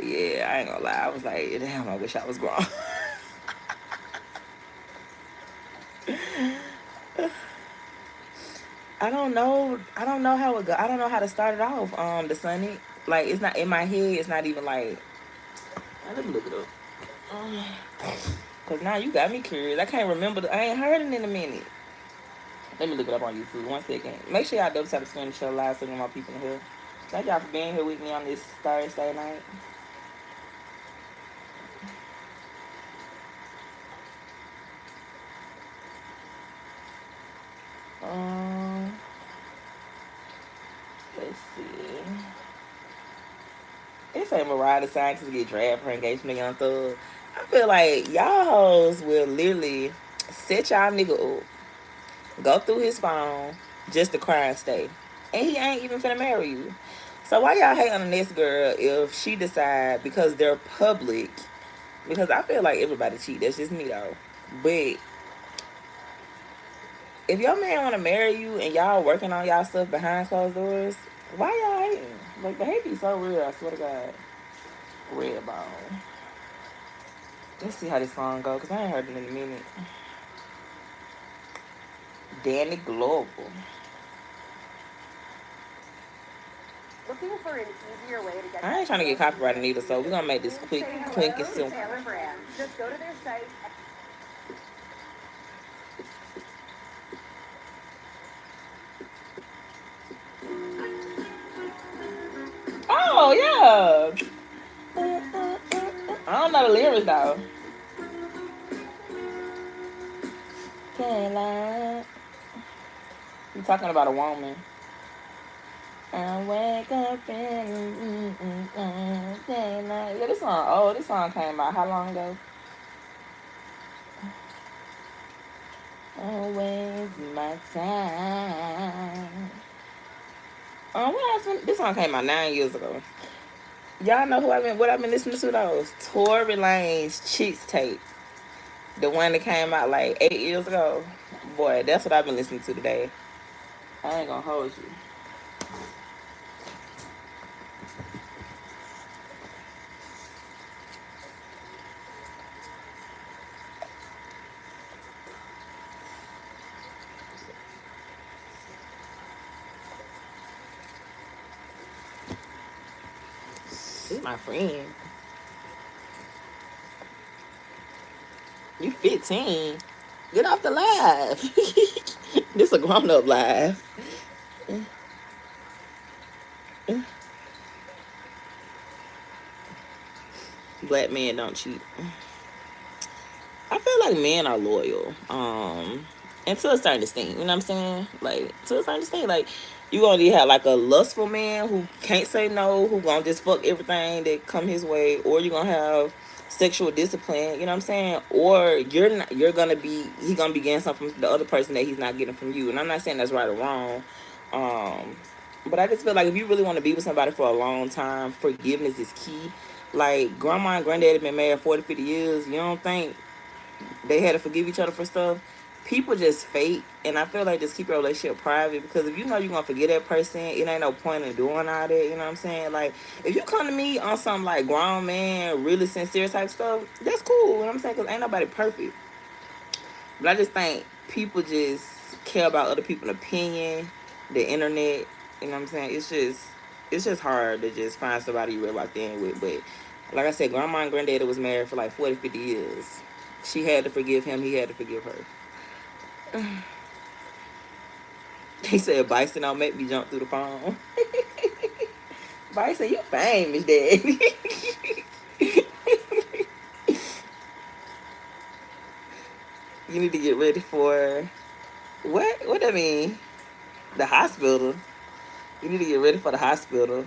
Yeah, I ain't gonna lie. I was like, damn, I wish I was grown. I don't know. I don't know how it go. I don't know how to start it off. The Sonic, like it's not in my head. It's not even like. Let me look it up. Cause now you got me curious. I can't remember. I ain't heard it in a minute. Let me look it up on YouTube. 1 second. Make sure y'all double tap the screen to show live so my people in here. Thank y'all for being here with me on this Thursday night. Let's see. It say Mariah the Scientist get drafted for engagement to Young Thug. I feel like y'all hoes will literally set y'all nigga up, go through his phone just to cry and stay. And he ain't even finna marry you. So why y'all hate on the next girl if she decide because they're public? Because I feel like everybody cheat. That's just me though. But if your man wanna marry you and y'all working on y'all stuff behind closed doors, why y'all hating? Like the hate be so real, I swear to God. Red ball. Let's see how this song go, cause I ain't heard it in a minute. Danny Global. Looking for an easier way to get I ain't trying to get copyrighted either, so we're gonna make this quick and simple. Taylor Brand. Just go to their site. Oh yeah. I don't know the lyrics though. Can't lie. You talking about a woman? I wake up and can't lie. Yeah, this song. Oh, this song came out how long ago? Always my time. What else? This song came out 9 years ago. Y'all know what I've been listening to though? Tory Lanez Cheats tape. The one that came out like 8 years ago. Boy, that's what I've been listening to today. I ain't gonna hold you. He's my friend. You 15. Get off the live. This a grown up live. Black men don't cheat. I feel like men are loyal. And to a certain extent, you know what I'm saying? Like to a certain extent, like you gonna have like a lustful man who can't say no, who gonna just fuck everything that come his way, or you gonna have sexual discipline, you know what I'm saying? Or you're gonna be he gonna be getting something from the other person that he's not getting from you. And I'm not saying that's right or wrong. Um but I just feel like if you really want to be with somebody for a long time, forgiveness is key. Like grandma and granddaddy been married 40, 50 years. You don't think they had to forgive each other for stuff? People just fake, and I feel like just keep your relationship private, because if you know you're gonna forget that person, it ain't no point in doing all that. You know what I'm saying? Like, if you come to me on some like grown man, really sincere type stuff, that's cool. You know what I'm saying? Because ain't nobody perfect. But I just think people just care about other people's opinion, the internet. You know what I'm saying? It's just hard to just find somebody you really locked in with. But like I said, grandma and granddaddy was married for like 40, 50 years. She had to forgive him. He had to forgive her. He said, Bison don't make me jump through the phone. Bison, you famous, daddy. You need to get ready for what? What that mean? The hospital. You need to get ready for the hospital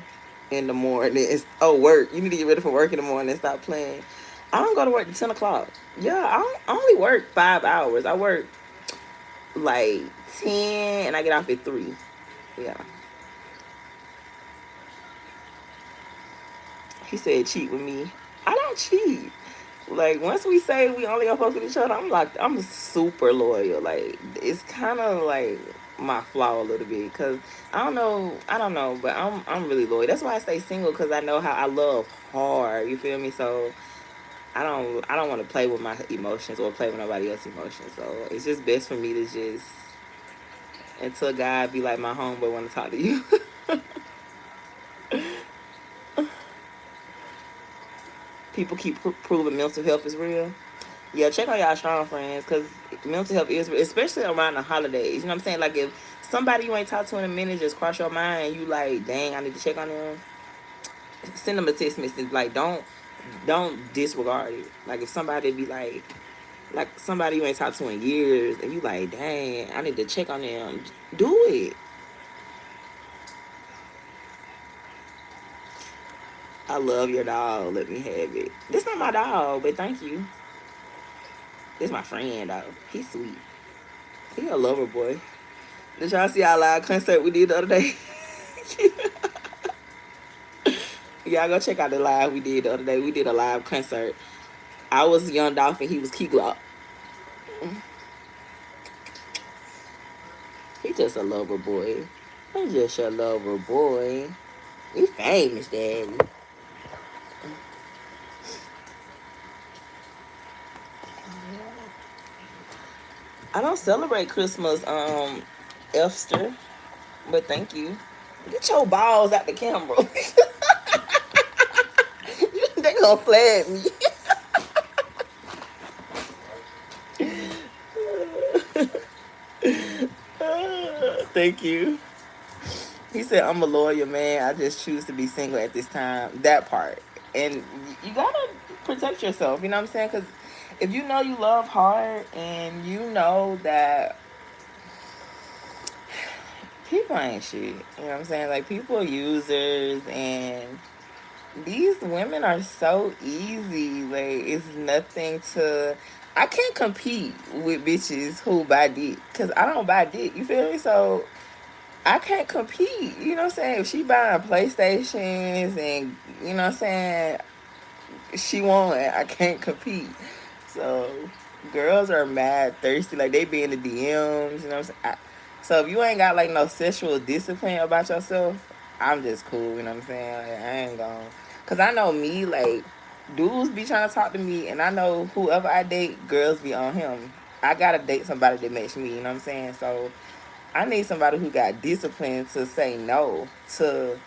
in the morning. Work. You need to get ready for work in the morning and stop playing. I don't go to work at 10 o'clock. Yeah, I only work 5 hours. I work like 10 and I get off at 3. Yeah. He said cheat with me. I don't cheat. Like once we say we only gonna fuck with each other, I'm super loyal. Like it's kind of like my flaw a little bit, because I don't know, but I'm really loyal. That's why I stay single, because I know how I love hard. You feel me? So I don't want to play with my emotions or play with nobody else's emotions. So it's just best for me to just, until God be like my homeboy, want to talk to you. People keep proving mental health is real. Yeah, check on y'all strong friends, because mental health is real, especially around the holidays. You know what I'm saying? Like if somebody you ain't talked to in a minute just cross your mind, and you like, dang, I need to check on them. Send them a text message. Like don't disregard it. Like if somebody be like somebody you ain't talked to in years, and you like, dang, I need to check on them. Do it. I love your dog. Let me have it. This not my dog, but thank you. This my friend though. He's sweet. He a lover boy. Did y'all see our live concert we did the other day? Y'all go check out the live we did the other day. We did a live concert. I was Young Dolphin. He was Key Glock. He just a lover boy. He just a lover boy. He famous, daddy. I don't celebrate Christmas, Elster, but thank you. Get your balls out the camera. They gonna flag me. Thank you. He said, I'm a loyal man. I just choose to be single at this time. That part. And you gotta protect yourself. You know what I'm saying? Because if you know you love hard, and you know that people ain't shit. You know what I'm saying? Like, people are users, and these women are so easy. Like, it's nothing to. I can't compete with bitches who buy dick, because I don't buy dick. You feel me? So I can't compete. You know what I'm saying? If she buying PlayStations and, you know what I'm saying, she won't, I can't compete. So girls are mad thirsty. Like, they be in the DMs, you know what I'm saying? So if you ain't got like no sexual discipline about yourself, I'm just cool, you know what I'm saying? Like, I ain't gonna. Cause I know me, like, dudes be trying to talk to me, and I know whoever I date, girls be on him. I gotta date somebody that match me, you know what I'm saying? So I need somebody who got discipline to say no to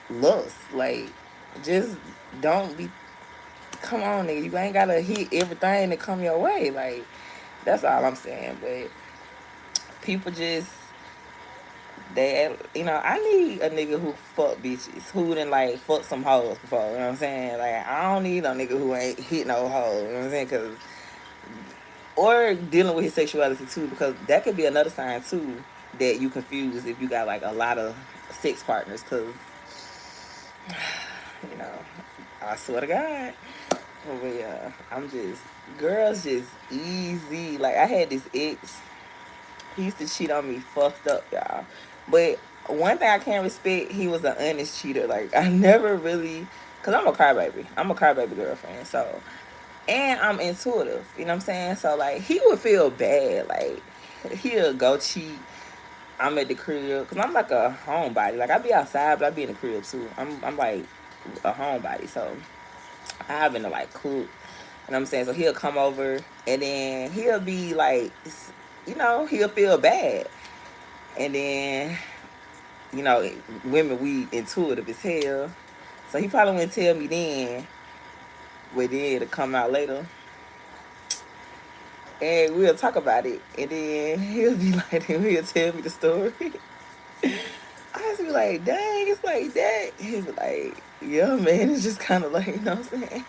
lust. Like, just don't be. Come on, nigga. You ain't gotta hit everything that come your way. Like, that's all I'm saying. But people just, I need a nigga who fuck bitches, who done like fuck some hoes before. You know what I'm saying? Like, I don't need no nigga who ain't hit no hoe. You know what I'm saying? Cause, or dealing with his sexuality too, because that could be another sign too that you confused if you got like a lot of sex partners. Cause, I swear to God, But yeah, girls just easy. Like, I had this ex, he used to cheat on me fucked up, y'all. But one thing I can't respect, he was an honest cheater. Like, I never really, because I'm a crybaby. I'm a crybaby girlfriend. So, and I'm intuitive. You know what I'm saying? So, like, he would feel bad. Like, he'll go cheat. I'm at the crib. Because I'm like a homebody. Like, I be outside, but I be in the crib, too. I'm like a homebody. So, I happen to, like, cook. You know what I'm saying? So, he'll come over, and then he'll be like, he'll feel bad. And then, women, we intuitive as hell. So he probably wouldn't tell me then, but then it'll come out later. And we'll talk about it. And then he'll be like, he'll tell me the story. I just be like, dang, it's like that. He'll be like, yeah, man, it's just kind of like, you know what I'm saying?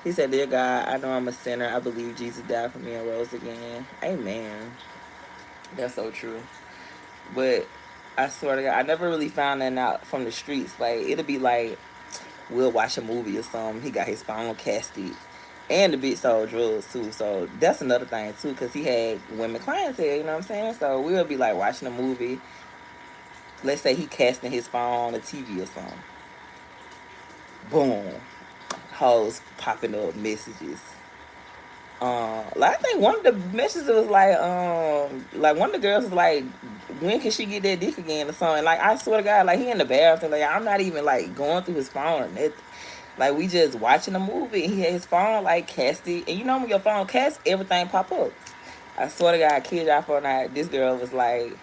He said, dear God, I know I'm a sinner. I believe Jesus died for me and rose again. Amen. That's so true. But I swear to God, I never really found that out from the streets. Like, it'll be like, we'll watch a movie or something. He got his phone casted. And the bitch sold drugs, too. So that's another thing, too, because he had women clientele, you know what I'm saying? So we'll be, like, watching a movie. Let's say he casting his phone on a TV or something. Boom. Hoes popping up messages. Like, I think one of the messages was like one of the girls was like, when can she get that dick again or something? Like, I swear to God, like, he in the bathroom, like, I'm not even like going through his phone or nothing. Like, we just watching a movie, and he had his phone like casted, and you know when your phone casts, everything pop up. I swear to God, kid y'all for night, this girl was like,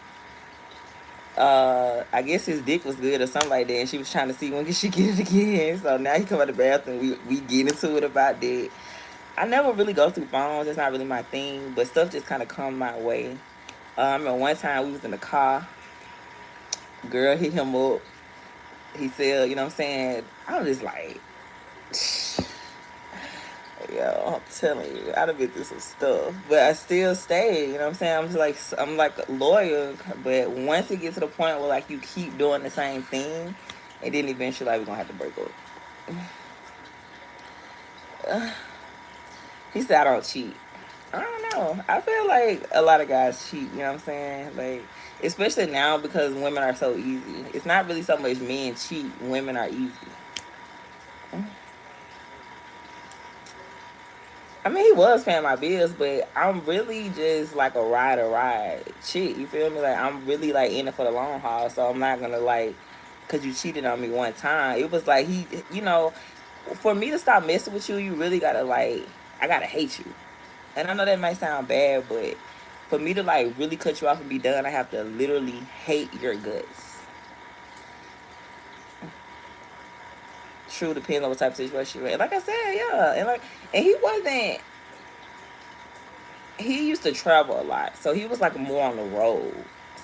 I guess his dick was good or something like that, and she was trying to see when can she get it again. So now he come out the bathroom, we get into it about that. I never really go through phones. It's not really my thing, but stuff just kind of come my way. I remember one time we was in the car. Girl hit him up. He said, you know what I'm saying? I was just like, yo, I'm telling you, I'd have been through some stuff. But I still stayed, you know what I'm saying? I'm like loyal. But once it gets to the point where, like, you keep doing the same thing, and then eventually, like, we're going to have to break up. He said, I don't cheat. I don't know. I feel like a lot of guys cheat, you know what I'm saying? Like, especially now because women are so easy. It's not really so much men cheat, women are easy. I mean, he was paying my bills, but I'm really just like a ride chick. You feel me? Like, I'm really like in it for the long haul, so I'm not gonna like, cause you cheated on me one time. It was like for me to stop messing with you, you really gotta like, I gotta hate you. And I know that might sound bad, but for me to like really cut you off and be done, I have to literally hate your guts. True, depends on what type of situation you're in. Like I said, yeah, and he used to travel a lot, so he was like more on the road.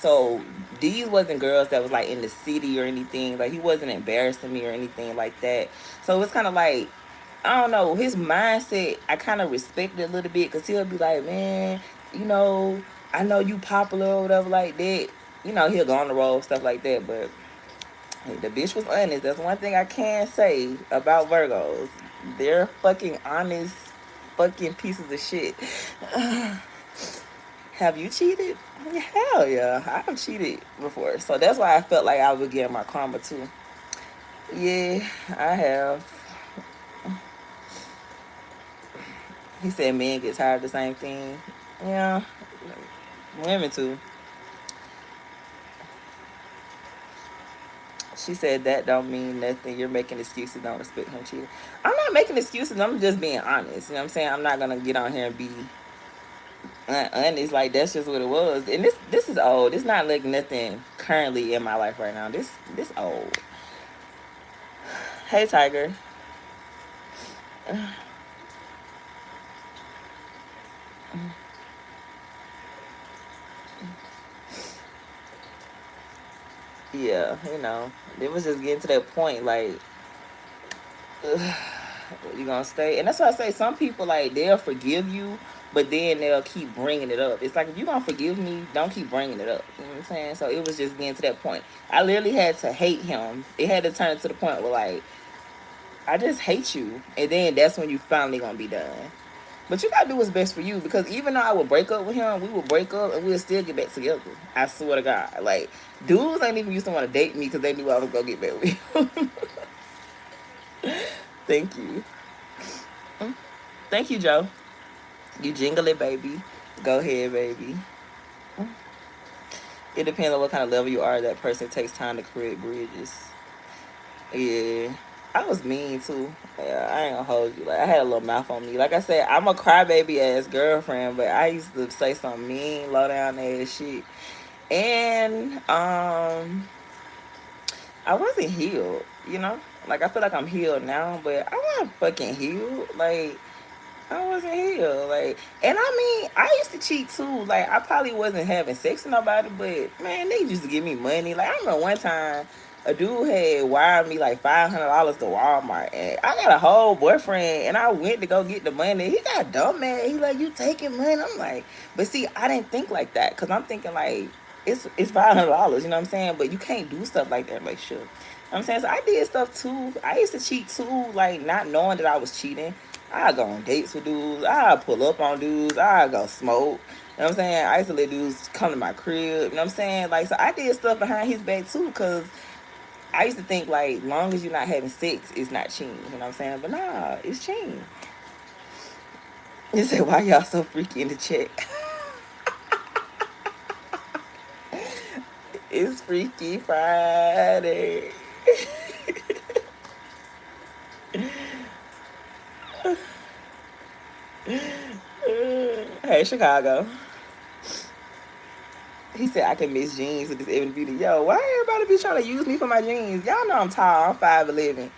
So these wasn't girls that was like in the city or anything. Like, he wasn't embarrassing me or anything like that. So it's kind of like, I don't know, his mindset, I kind of respect it a little bit, because he'll be like, man, you know, I know you popular or whatever like that. You know, he'll go on the road, stuff like that. But hey, the bitch was honest. That's one thing I can say about Virgos. They're fucking honest fucking pieces of shit. Have you cheated? Hell yeah, I've cheated before. So that's why I felt like I would get my karma too. Yeah, I have. He said men get tired of the same thing. Yeah, women too. She said that don't mean nothing. You're making excuses. Don't respect him cheating. I'm not making excuses. I'm just being honest. You know what I'm saying? I'm not gonna get on here and be honest. Like, that's just what it was. And this is old. It's not like nothing currently in my life right now. This old. Hey, Tiger. Yeah, it was just getting to that point, like, ugh. You gonna stay, and that's why I say some people like they'll forgive you, but then they'll keep bringing it up. It's like if you gonna forgive me, don't keep bringing it up. You know what I'm saying? So it was just getting to that point. I literally had to hate him. It had to turn to the point where like I just hate you, and then that's when you finally gonna be done. But you gotta do what's best for you, because even though I would break up with him, we would break up and we'll still get back together. I swear to God. Like, dudes ain't even used to want to date me because they knew I was gonna get back with him. Thank you. Thank you, Joe. You jingle it, baby. Go ahead, baby. It depends on what kind of level you are. That person takes time to create bridges. Yeah. I was mean too. Yeah, I ain't gonna hold you. Like I had a little mouth on me. Like I said, I'm a crybaby ass girlfriend, but I used to say some mean, low down ass shit. And I wasn't healed, you know? Like I feel like I'm healed now, but I wasn't fucking healed. Like I wasn't healed. Like, and I mean, I used to cheat too. Like I probably wasn't having sex with nobody, but man, they used to give me money. Like I remember one time a dude had wired me like $500 to Walmart, and I got a whole boyfriend, and I went to go get the money. He got dumb mad. He like, you taking money? I'm like, but see, I didn't think like that, because I'm thinking like it's $500, you know what I'm saying? But you can't do stuff like that, like sure. You know what I'm saying? So I did stuff too. I used to cheat too, like not knowing that I was cheating. I go on dates with dudes. I pull up on dudes. I go smoke. You know what I'm saying? I used to let dudes come to my crib. You know what I'm saying? Like, so I did stuff behind his back too, because I used to think like, long as you're not having sex, it's not cheating. You know what I'm saying? But nah, it's cheating. You say, why y'all so freaky in the chat? It's Freaky Friday. Hey, Chicago. He said I can miss jeans with this Evan Beauty. Yo, why everybody be trying to use me for my jeans? Y'all know I'm tall. I'm 5'11".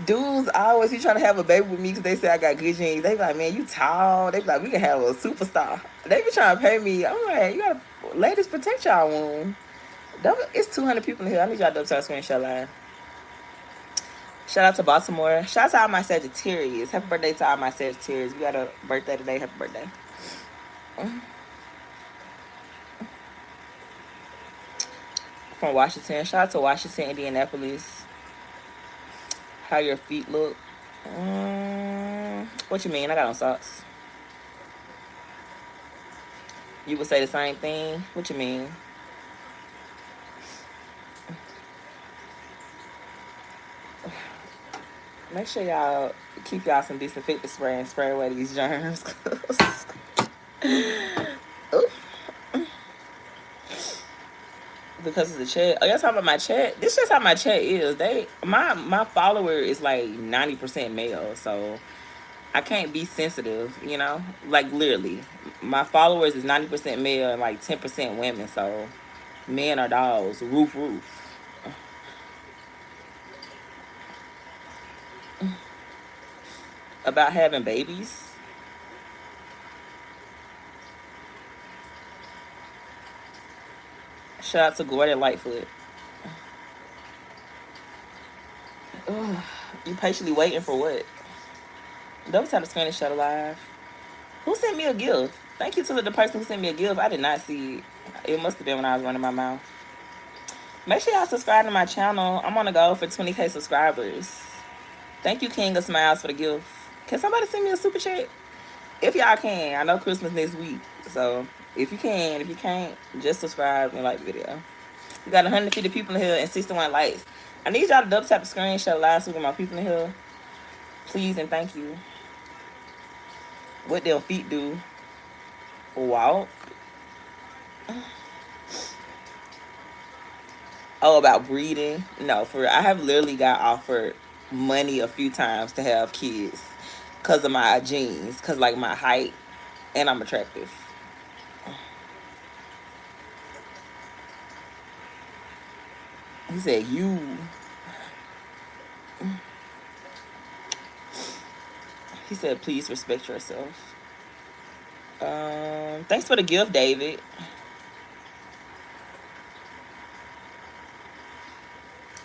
Dudes always be trying to have a baby with me because they say I got good jeans. They be like, man, you tall. They be like, we can have a superstar. They be trying to pay me. I'm like, you gotta, ladies, protect y'all womb. It's 200 people in here. I need y'all to double tap screenshot line. Shout out to Baltimore. Shout out to all my Sagittarius. Happy birthday to all my Sagittarius. You got a birthday today. Happy birthday. From Washington. Shout out to Washington, Indianapolis. How your feet look? What you mean? I got on socks. You would say the same thing? What you mean? Make sure y'all keep y'all some disinfectant spray and spray away these germs. Because of the chat. Oh, y'all talking about my chat? This just how my chat is. My follower is like 90% male, so I can't be sensitive, you know? Like literally. My followers is 90% male and like 10% women, so men are dolls. Roof. About having babies. Shout out to Gordon Lightfoot. Ugh, you patiently waiting for what? Double tap the screen and shut alive. Who sent me a gift? Thank you to the person who sent me a gift. I did not see it. It must have been when I was running my mouth. Make sure y'all subscribe to my channel. I'm on the go for 20K subscribers. Thank you, King of Smiles, for the gift. Can somebody send me a super chat? If y'all can. I know Christmas next week. So if you can, if you can't, just subscribe and like the video. We got 150 people in here and 61 likes. I need y'all to double tap the screen, share live so we get my people in here. Please and thank you. What them feet do? Walk. Oh, about breeding? No, for real. I have literally got offered money a few times to have kids because of my genes, because like my height, and I'm attractive. He said, you. He said, please respect yourself. Thanks for the gift, David.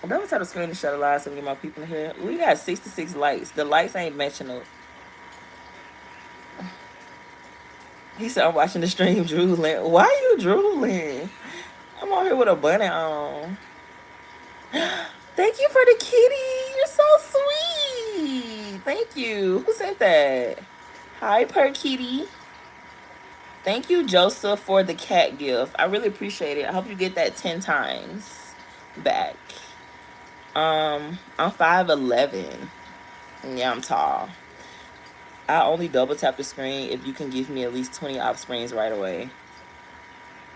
Double tap the screen to shut the live so we get more people in here. We got 66 likes. The lights ain't matching up. He said I'm watching the stream drooling. Why are you drooling? I'm on here with a bunny on. Thank you for the kitty. You're so sweet. Thank you. Who said that? Hi, Per Kitty. Thank you, Joseph, for the cat gift. I really appreciate it. I hope you get that 10 times back. I'm 5'11". Yeah, I'm tall. I only double tap the screen if you can give me at least 20 offsprings right away.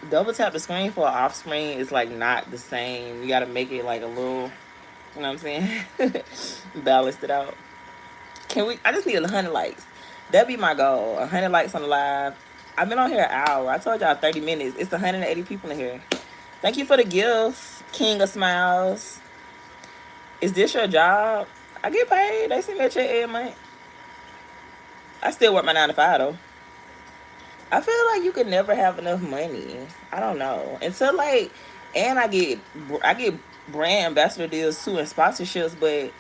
Double tap the screen for an offspring is like not the same. You gotta make it like a little, you know what I'm saying? Balanced it out. I just need 100 likes. That'd be my goal. 100 likes on the live. I've been on here an hour. I told y'all 30 minutes. It's 180 people in here. Thank you for the gift, King of Smiles. Is this your job? I get paid. They send me a check every month. I still work my 9 to 5 though. I feel like you could never have enough money. I don't know. Until like, and I get brand ambassador deals too and sponsorships, but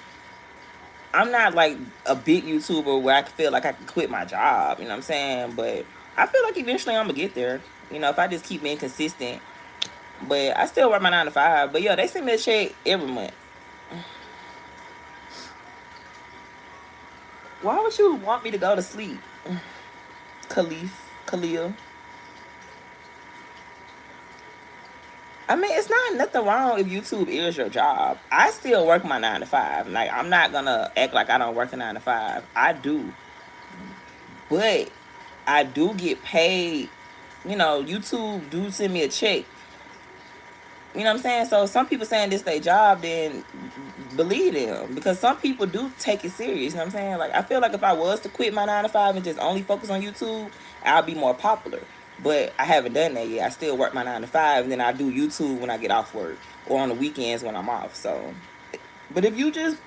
I'm not like a big YouTuber where I feel like I can quit my job. You know what I'm saying? But I feel like eventually I'm gonna get there. You know, if I just keep being consistent. But I still work my 9 to 5. But yeah, they send me a check every month. Why would you want me to go to sleep? Khalil. I mean, it's not nothing wrong if YouTube is your job. I still work my 9 to 5. Like, I'm not gonna act like I don't work a 9 to 5. I do. But I do get paid. You know, YouTube do send me a check. You know what I'm saying? So some people saying this their job, then believe them. Because some people do take it serious. You know what I'm saying? Like, I feel like if I was to quit my 9 to 5 and just only focus on YouTube, I'll be more popular. But I haven't done that yet. I still work my 9 to 5, and then I do YouTube when I get off work or on the weekends when I'm off. So, but if you just,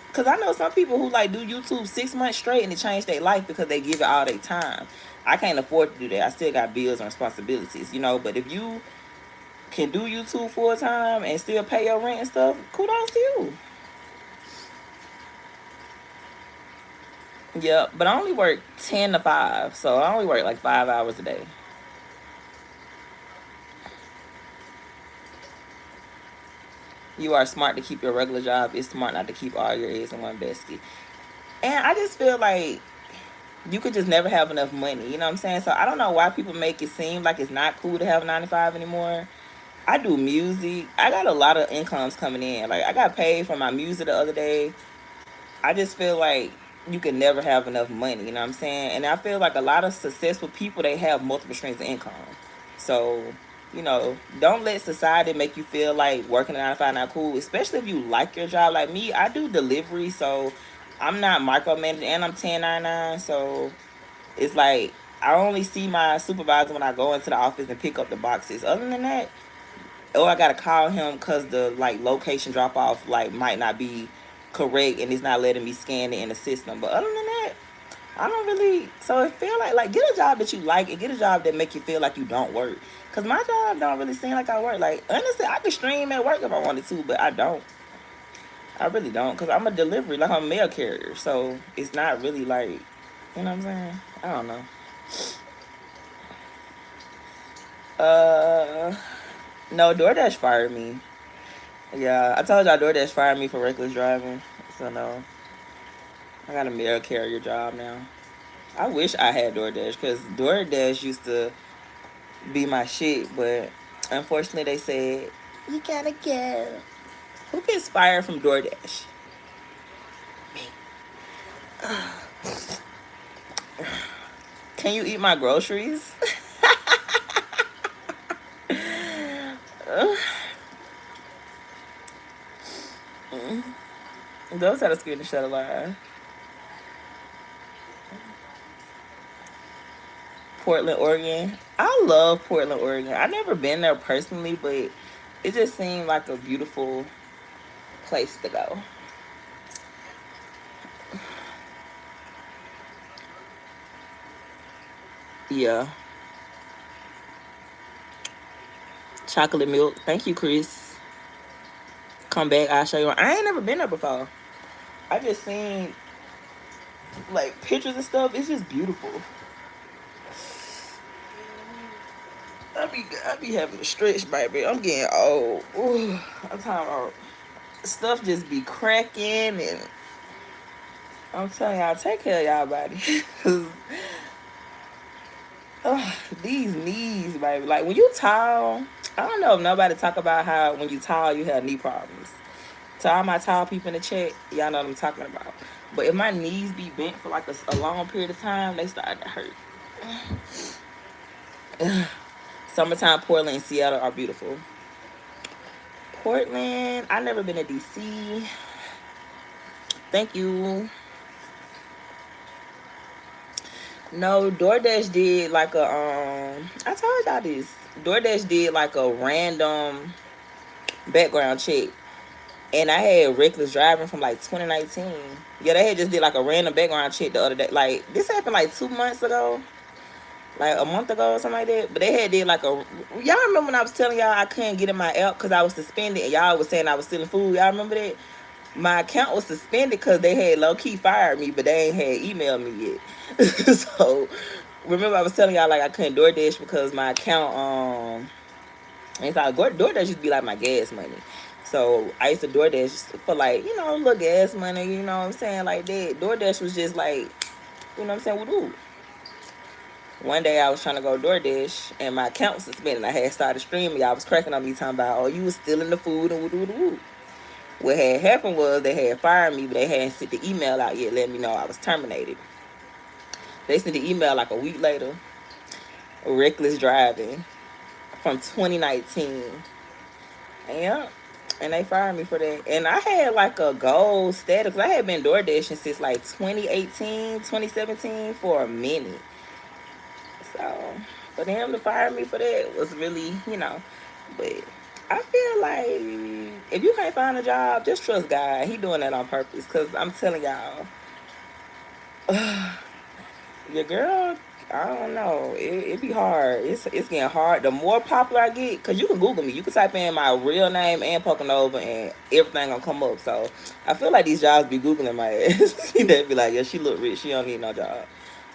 because I know some people who like do YouTube 6 months straight and it changed their life because they give it all their time. I can't afford to do that. I still got bills and responsibilities, you know. But if you can do YouTube full time and still pay your rent and stuff, kudos to you. Yeah, but I only work 10 to 5, so I only work like 5 hours a day. You are smart to keep your regular job. It's smart not to keep all your eggs in one basket. And I just feel like you could just never have enough money. You know what I'm saying? So I don't know why people make it seem like it's not cool to have a 9 to 5 anymore. I do music. I got a lot of incomes coming in. Like, I got paid for my music the other day. I just feel like you can never have enough money. You know what I'm saying? And I feel like a lot of successful people, they have multiple streams of income. So, you know, don't let society make you feel like working a 9 to 5 not cool, especially if you like your job. Like me, I do delivery, so I'm not micromanaging, and I'm 1099, so it's like I only see my supervisor when I go into the office and pick up the boxes. Other than that, or I gotta call him because the like location drop off like might not be correct and it's not letting me scan it in the system. But other than that, I don't really. So I feel like get a job that you like and get a job that make you feel like you don't work. Cause my job don't really seem like I work. Like honestly, I could stream at work if I wanted to, but I don't. I really don't, cause I'm a delivery, like I'm a mail carrier. So it's not really like, you know what I'm saying? I don't know. No, DoorDash fired me. Yeah, I told y'all DoorDash fired me for reckless driving. So no, I got a mail carrier job now. I wish I had DoorDash because DoorDash used to be my shit, but unfortunately they said you gotta go. Who gets fired from DoorDash? Can you eat my groceries? Those had a scared the shut alive. Portland, Oregon. I love Portland, Oregon. I've never been there personally, but it just seemed like a beautiful place to go. Yeah. Chocolate milk. Thank you, Chris. come back, I'll show you. I ain't never been there before. I just seen like pictures and stuff. It's just beautiful. I be having to stretch, baby. I'm getting old. Ooh, I'm talking about stuff just be cracking, and I'm telling y'all, take care of y'all body. Cause these knees, baby. Like when you tall, I don't know if nobody talk about how when you tall you have knee problems. To all my tall people in the chat, y'all know what I'm talking about. But if my knees be bent for like a long period of time, they start to hurt. Summertime, Portland, and Seattle are beautiful. Portland, I never been to DC. Thank you. No, DoorDash did like a I told y'all this. DoorDash did like a random background check. And I had reckless driving from like 2019. Yeah, they had just did like a random background check the other day. Like this happened like 2 months ago. Like a month ago or something like that. But they had did like a, y'all remember when I was telling y'all I couldn't get in my app because I was suspended and y'all was saying I was stealing food? Y'all remember that? My account was suspended because they had low-key fired me, but they ain't had emailed me yet. So remember I was telling y'all like I couldn't DoorDash because my account and so DoorDash used to be like my gas money. So I used to DoorDash for like, you know, little gas money, you know what I'm saying, like that. DoorDash was just like, you know what I'm saying, woo. One day I was trying to go DoorDash and my account was suspended. I had started streaming. Y'all was cracking on me talking about, oh, you was stealing the food and woo. What had happened was they had fired me, but they hadn't sent the email out yet letting me know I was terminated. They sent the email like a week later. Reckless driving from 2019. Yeah. And they fired me for that. And I had like a gold status because I had been DoorDashing since like 2018, 2017 for a minute. So for them to fire me for that was really, you know. But I feel like if you can't find a job, just trust God. He doing that on purpose. Because I'm telling y'all, your girl, I don't know. It be hard. It's getting hard. The more popular I get, because you can Google me. You can type in my real name and Pocanova and everything gonna come up. So I feel like these jobs be Googling my ass. They be like, yeah, she look rich. She don't need no job.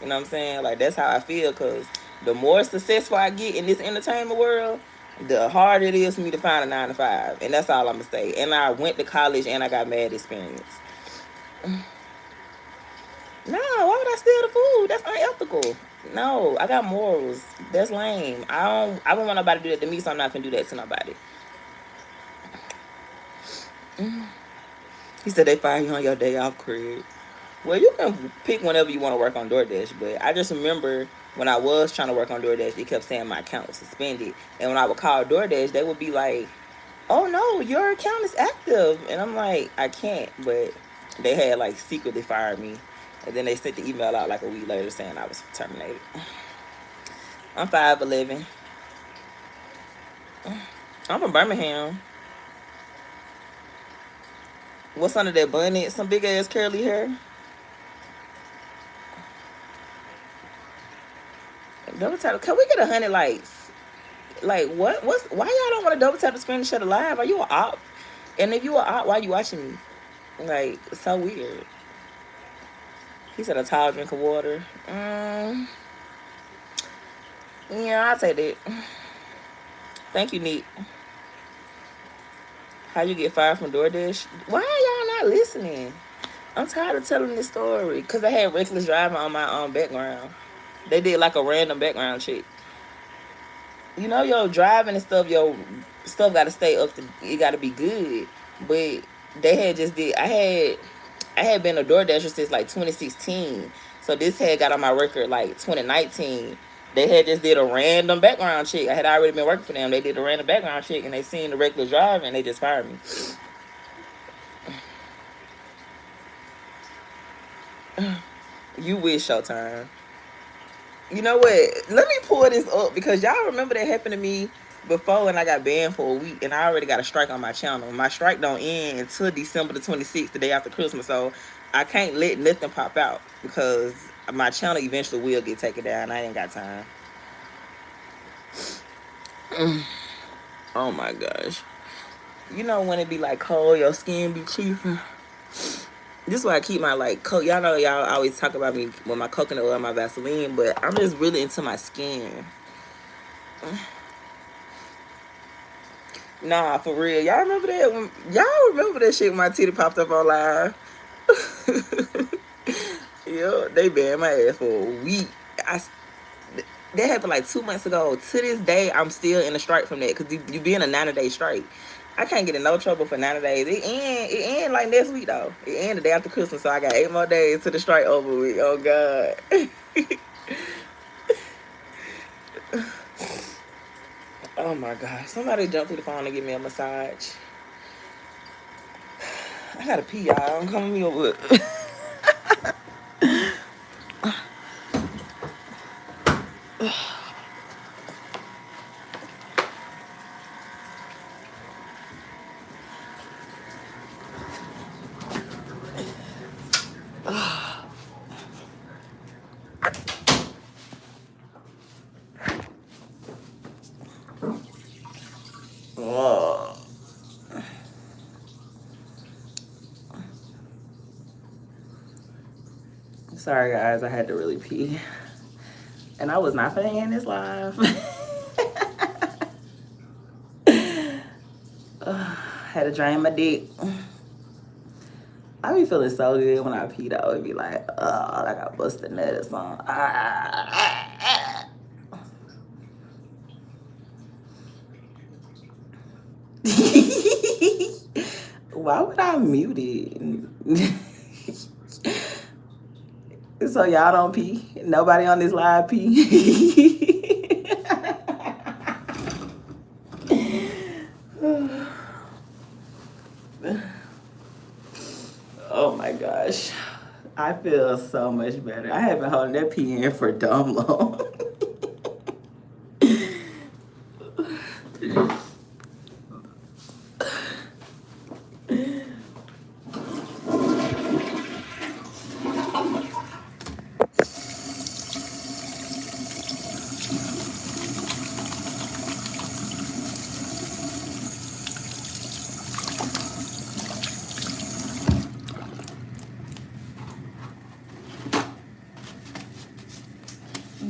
You know what I'm saying? Like, that's how I feel. Because the more successful I get in this entertainment world, the harder it is for me to find a 9 to 5. And that's all I'm going to say. And I went to college and I got mad experience. No, why would I steal the food? That's unethical. No, I got morals. That's lame. I don't want nobody to do that to me, so I'm not gonna do that to nobody. He said they fire you on your day off, Craig. Well, you can pick whenever you want to work on DoorDash, but I just remember when I was trying to work on DoorDash, they kept saying my account was suspended. And when I would call DoorDash, they would be like, oh no, your account is active. And I'm like, I can't. But they had like secretly fired me. And then they sent the email out like a week later saying I was terminated. I'm 5'11". I'm from Birmingham. What's under that bonnet? Some big ass curly hair. Double tap. Can we get 100 likes? Like what? Why y'all don't want to double tap the screen and shut it live? Are you a op? And if you a op, why you watching me? Like, it's so weird. He said a tall drink of water. Yeah, I'll take that. Thank you, Neat. How you get fired from DoorDash? Why are y'all not listening? I'm tired of telling this story. Because I had reckless driving on my background. They did like a random background check. You know, your driving and stuff, your stuff got to stay up to, it got to be good. But they had just did, I had been a DoorDasher since like 2016. So this had got on my record like 2019. They had just did a random background check. I had already been working for them. They did a random background check and they seen the reckless driving and they just fired me. You wish, Showtime. You know what? Let me pull this up because y'all remember that happened to me before and I got banned for a week and I already got a strike on my channel. My strike don't end until December the 26th, the day after Christmas. So I can't let nothing pop out because my channel eventually will get taken down. I ain't got time. Oh my gosh. You know when it be like cold, your skin be chiefing. This is why I keep my like y'all know y'all always talk about me with my coconut oil and my Vaseline, but I'm just really into my skin. Nah, for real. Y'all remember that? Y'all remember that shit when my titty popped up on live? Yeah, they banned my ass for a week. That happened like 2 months ago. To this day, I'm still in a strike from that because you be in a 90-day strike. I can't get in no trouble for 90 days. It end like next week though. It end the day after Christmas, so I got 8 more days to the strike over with. Oh God. Oh my God. Somebody jump through the phone and give me a massage. I gotta pee, y'all. I'm coming me over. Oh. Sorry guys, I had to really pee. And I was not finna end this live. Had to drain my dick. I be feeling so good when I pee though. It be like, oh, like I busted nut or something. Why would I mute it? So y'all don't pee? Nobody on this live pee? Oh my gosh. I feel so much better. I haven't held that pee in for dumb long.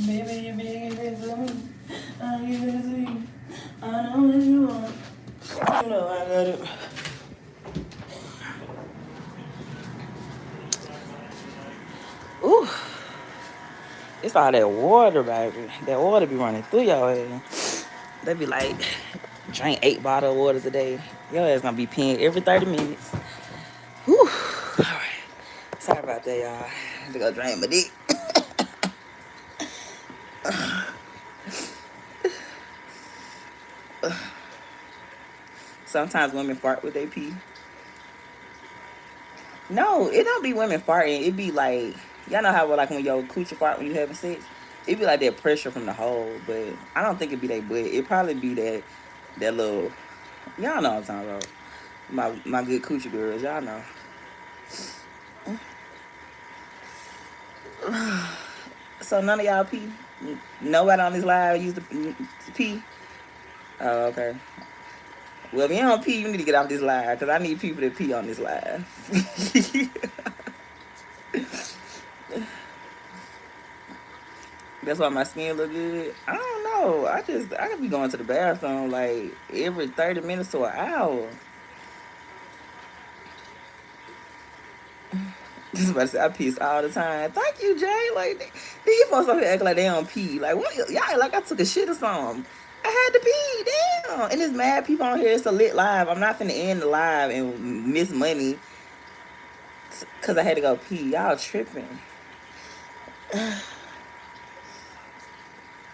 Baby, you big and for me. I give it to you. I know what you want. You know I got it. Ooh. It's all that water, baby. That water be running through your head. They be like, drink 8 bottles of waters a day. Your ass gonna be peeing every 30 minutes. Whew. All right. Sorry about that, y'all. I had to go drain my dick. Sometimes women fart with their pee. No, it don't be women farting. It be like, y'all know how like when your coochie fart when you having sex? It be like that pressure from the hole, but I don't think it be that butt. It probably be that little, y'all know what I'm talking about. My good coochie girls, y'all know. So none of y'all pee? Nobody on this live used to pee? Oh, okay. Well, if you don't pee, you need to get off this live, because I need people to pee on this live. That's why my skin look good. I don't know. I could be going to the bathroom like every 30 minutes to an hour. This is about to say I piss all the time. Thank you, Jay. Like these folks up here act like they don't pee. Like what? Y'all like I took a shit or something. I had to pee. Damn. And there's mad people on here. It's a lit live. I'm not finna end the live and miss money because I had to go pee. Y'all tripping.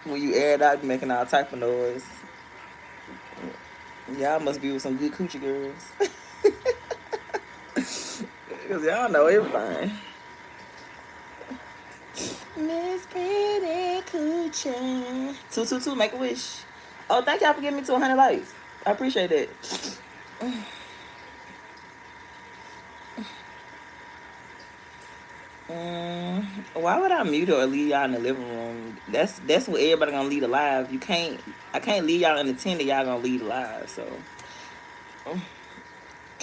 When you air it out, you making all type of noise. Y'all must be with some good coochie girls. Because y'all know everything. Miss Pretty Coochie. 222, make a wish. Oh, thank y'all for giving me 200 likes. I appreciate that. Why would I mute or leave y'all in the living room? That's what everybody gonna leave alive. I can't leave y'all unattended. Y'all gonna leave alive. So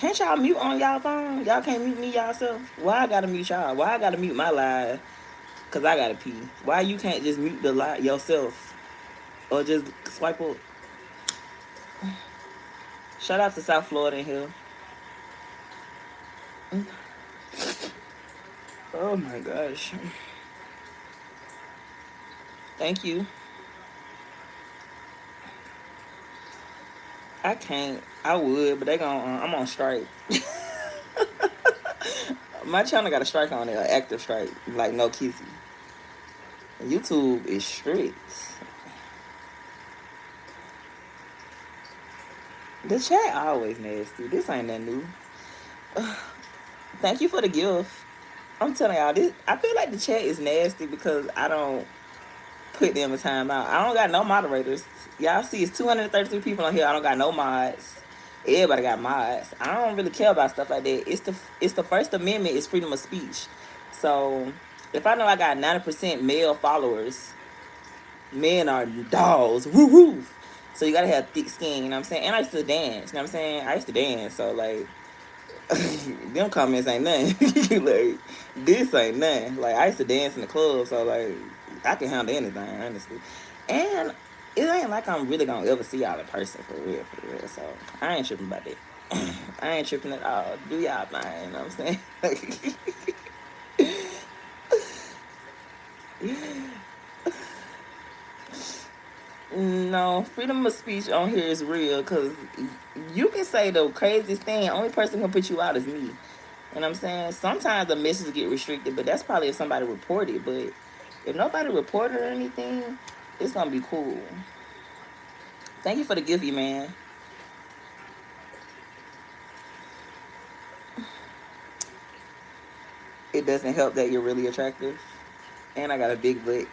Can't y'all mute on y'all phone? Y'all can't mute me y'allself? Why I gotta mute y'all? Why I gotta mute my live? Cause I gotta pee. Why you can't just mute the live yourself? Or just swipe up? Shout out to South Florida in here. Oh my gosh. Thank you. I can't. I would, but they gon' I'm on strike. My channel got a strike on it, an active strike, like no kissy. YouTube is strict. The chat always nasty. This ain't that new. Thank you for the gift. I'm telling y'all, this. I feel like the chat is nasty because I don't put them a time out. I don't got no moderators. Y'all see, it's 233 people on here. I don't got no mods. Everybody got mods. I don't really care about stuff like that. It's the First Amendment. It's freedom of speech. So if I know I got 90% male followers, men are dogs. Woo woo. So you gotta have thick skin. You know what I'm saying? And I used to dance. You know what I'm saying? I used to dance. So like, them comments ain't nothing. Like, this ain't nothing. Like, I used to dance in the club, so like, I can handle anything, honestly. And it ain't like I'm really gonna ever see y'all in person for real. So I ain't tripping about that. I ain't tripping at all. Do y'all thing, you know what I'm saying? No, freedom of speech on here is real because you can say the craziest thing. Only person can put you out is me. You know what I'm saying? Sometimes the messages get restricted, but that's probably if somebody reported. But if nobody reported or anything, it's gonna be cool. Thank you for the gift, man. It doesn't help that you're really attractive, and I got a big butt.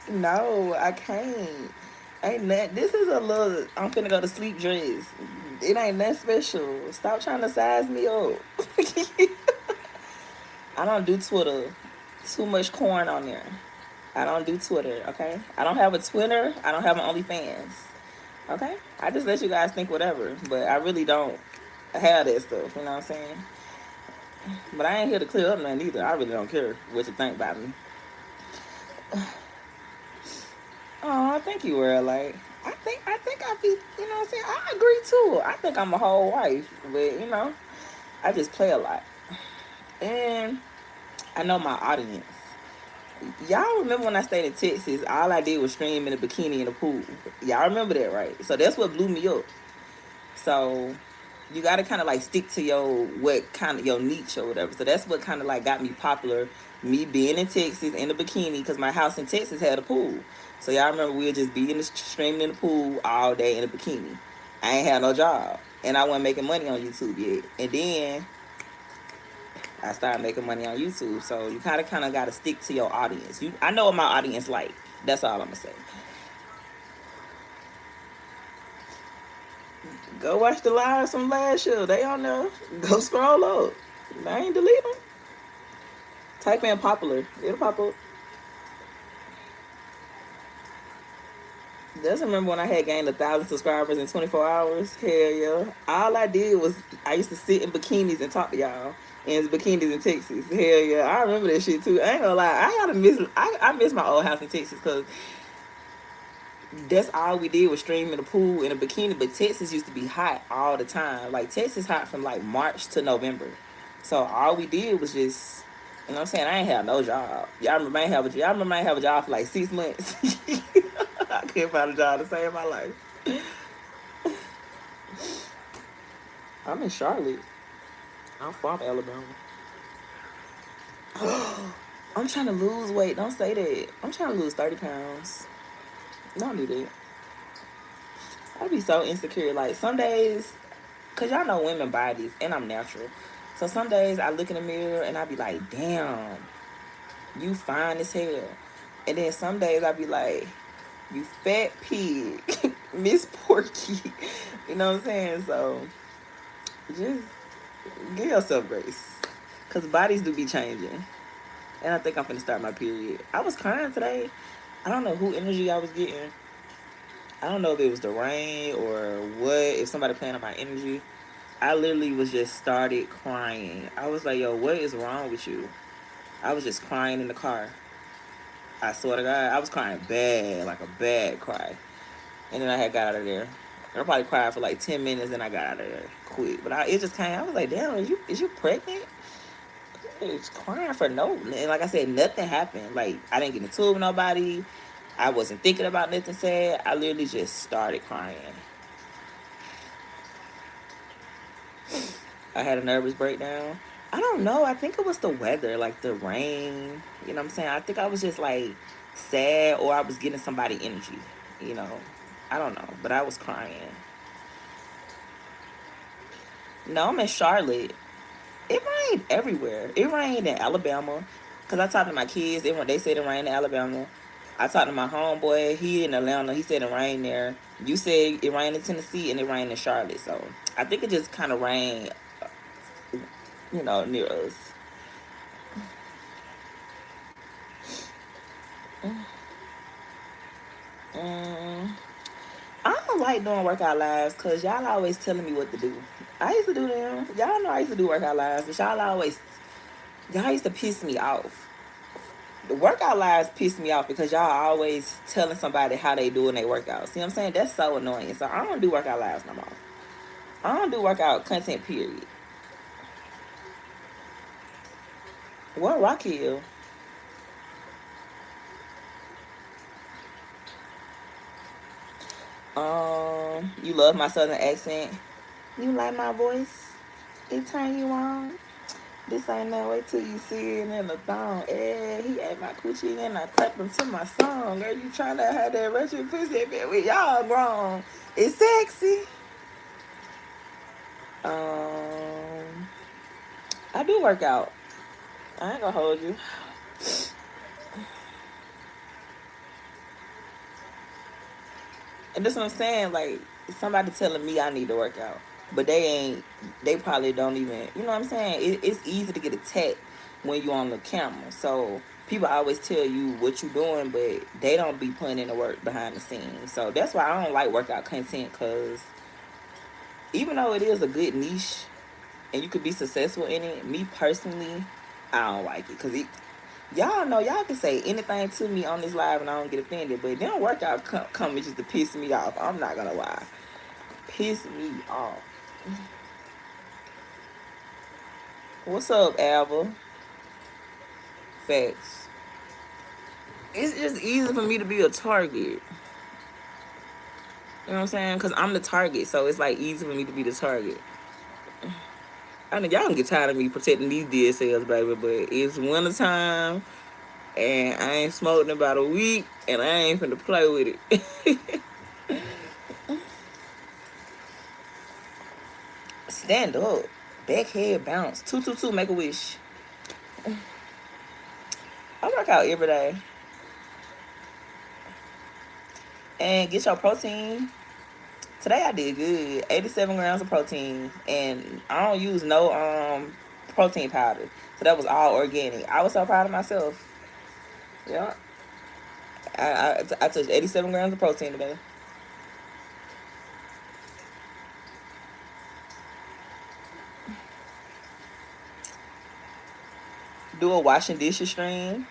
No, I can't. Ain't nothing. This is a little. I'm finna go to sleep dress. It ain't that special. Stop trying to size me up. I don't do Twitter. Too much corn on there. I don't do Twitter, okay? I don't have a Twitter. I don't have an OnlyFans, okay? I just let you guys think whatever, but I really don't have that stuff, you know what I'm saying? But I ain't here to clear up nothing either. I really don't care what you think about me. Oh, thank you, world. Like, I think I be, you know what I'm saying? I agree too. I think I'm a whole wife, but you know, I just play a lot. And I know my audience. Y'all remember when I stayed in Texas, all I did was stream in a bikini in the pool. Y'all remember that, right? So that's what blew me up. So you gotta kind of like stick to your niche or whatever. So that's what kind of like got me popular. Me being in Texas in a bikini because my house in Texas had a pool. So y'all remember we would just be streaming in the pool all day in a bikini. I ain't had no job and I wasn't making money on YouTube yet. And then I started making money on YouTube. So you kind of got to stick to your audience. I know what my audience like. That's all I'm gonna say. Go watch the lives from last year. They on there. Go scroll up. I ain't delete them. Type in popular. It'll pop up. Doesn't remember when I had gained 1,000 subscribers in 24 hours? Hell yeah. All I did was I used to sit in bikinis and talk to y'all in bikinis in Texas. Hell yeah. I remember that shit too. I ain't gonna lie. I miss my old house in Texas because that's all we did was stream in the pool in a bikini. But Texas used to be hot all the time. Like Texas hot from like March to November. So all we did was just, you know what I'm saying? I ain't have no job. Y'all remember I ain't have a job for like 6 months. I couldn't find a job to save my life. I'm in Charlotte. I'm from Alabama. I'm trying to lose weight. Don't say that. I'm trying to lose 30 pounds. Don't do that. I'd be so insecure. Like some days, cause y'all know women bodies, and I'm natural. So some days I look in the mirror and I be like, damn, you fine as hell. And then some days I be like, you fat pig, Miss Porky. You know what I'm saying? So just give yourself grace. Cause bodies do be changing. And I think I'm finna start my period. I was crying today. I don't know who energy I was getting. I don't know if it was the rain or what, if somebody playing on my energy. I literally was just started crying. I was like, yo, what is wrong with you? I was just crying in the car. I swear to God, I was crying bad, like a bad cry. And then I had got out of there. I probably cried for like 10 minutes and I got out of there quick. But it just came, I was like, damn, is you pregnant? It's crying for no, and like I said, nothing happened. Like I didn't get into it with nobody. I wasn't thinking about nothing said. I literally just started crying. I had a nervous breakdown. I don't know. I think it was the weather, like the rain. You know what I'm saying? I think I was just like sad or I was getting somebody energy. You know, I don't know. But I was crying. No, I'm in Charlotte. It rained everywhere. It rained in Alabama. Because I talked to my kids. They said it rained in Alabama. I talked to my homeboy. He in Atlanta. He said it rained there. You said it rained in Tennessee and it rained in Charlotte. So I think it just kind of rained, near us. Mm, I don't like doing workout lives because y'all always telling me what to do. I used to do them. Y'all know I used to do workout lives, but y'all used to piss me off. The workout lives piss me off because y'all always telling somebody how they doing their workouts. See what I'm saying? That's so annoying. So I don't do workout lives no more. I don't do workout content, period. What Rock Hill? You love my southern accent. You like my voice? It turn you on? This ain't no way till you see it in the thong. Eh, he ate my coochie and I clapped him to my song. Girl, you trying to have that Russian pussy, man? We y'all grown. It's sexy. I do work out. I ain't gonna hold you. And that's what I'm saying. Like, somebody telling me I need to work out. But they probably don't even, you know what I'm saying? It's easy to get attacked when you're on the camera. So people always tell you what you're doing, but they don't be putting in the work behind the scenes. So that's why I don't like workout content, because even though it is a good niche and you could be successful in it, me personally, I don't like it. Because y'all know, y'all can say anything to me on this live and I don't get offended, but them workout come just to piss me off. I'm not gonna lie. Piss me off. What's up, Alva? Facts. It's just easy for me to be a target. You know what I'm saying? Because I'm the target, so it's like easy for me to be the target. I know y'all can get tired of me protecting these dead cells, baby, but it's winter time and I ain't smoked in about a week and I ain't finna play with it. Stand up. Back head bounce. 222, make a wish. I work out every day. And get your protein. Today I did good. 87 grams of protein. And I don't use no protein powder. So that was all organic. I was so proud of myself. Yeah. I took 87 grams of protein today. Do a washing dishes stream.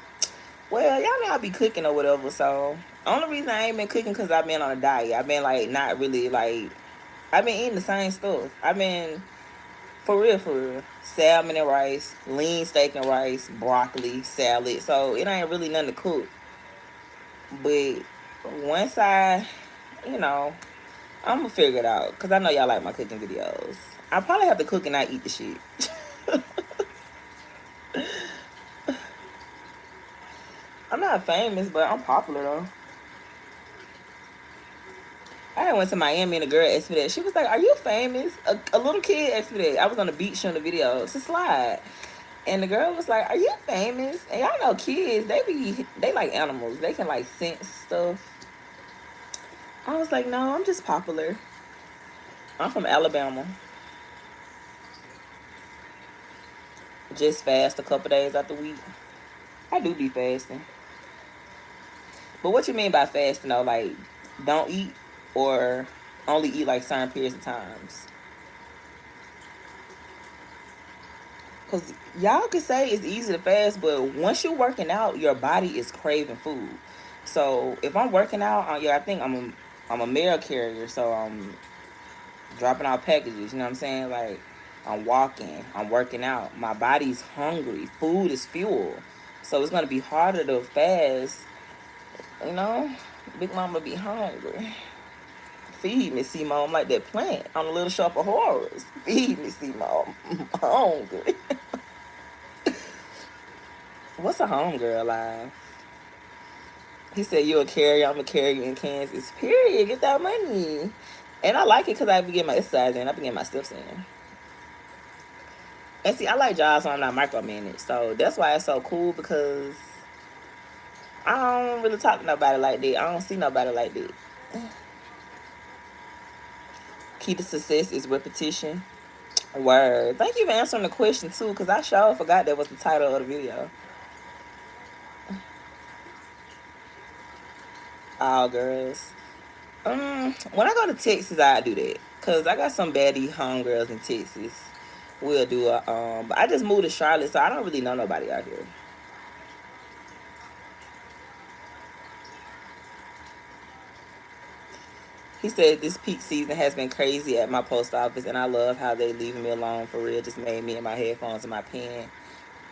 Well, y'all know I be cooking or whatever, so only reason I ain't been cooking because I've been on a diet. I've been like not really like, I've been eating the same stuff. I've been for real, salmon and rice, lean steak and rice, broccoli, salad. So it ain't really nothing to cook. But once you know, I'm gonna figure it out because I know y'all like my cooking videos. I probably have to cook and not eat the shit. I'm not famous, but I'm popular though. I went to Miami and a girl asked me that. She was like, "Are you famous?" A little kid asked me that. I was on the beach shooting a video. It's a slide. And the girl was like, "Are you famous?" And y'all know kids, they like animals. They can like sense stuff. I was like, "No, I'm just popular. I'm from Alabama. Just fast a couple days out the week." I do be fasting. But what you mean by fasting though? Like, don't eat? or only eat like certain periods of times? Because y'all can say it's easy to fast, but once you're working out, your body is craving food. So if I'm working out, yeah, I think I'm a mail carrier, so I'm dropping out packages. You know what I'm saying? Like I'm walking, I'm working out. My body's hungry. Food is fuel, so it's gonna be harder to fast. You know, Big Mama be hungry. Feed me, Simo. I'm like that plant on the Little Shop of Horrors. Feed me, Simo. I'm hungry. What's a homegirl live? He said, "You a carrier, I'm a carrier in Kansas." Period. Get that money. And I like it because I be getting my exercise in. I be getting my steps in. And see, I like jobs so I'm not micromanaged. So that's why it's so cool because I don't really talk to nobody like that. I don't see nobody like that. Key to success is repetition. Word. Thank you for answering the question too, because I sure forgot that was the title of the video. All girls. When I go to Texas, I do that because I got some baddie homegirls in Texas. We'll do a but I just moved to Charlotte, so I don't really know nobody out here. He said this peak season has been crazy at my post office, and I love how they leaving me alone for real. Just made me and my headphones and my pen.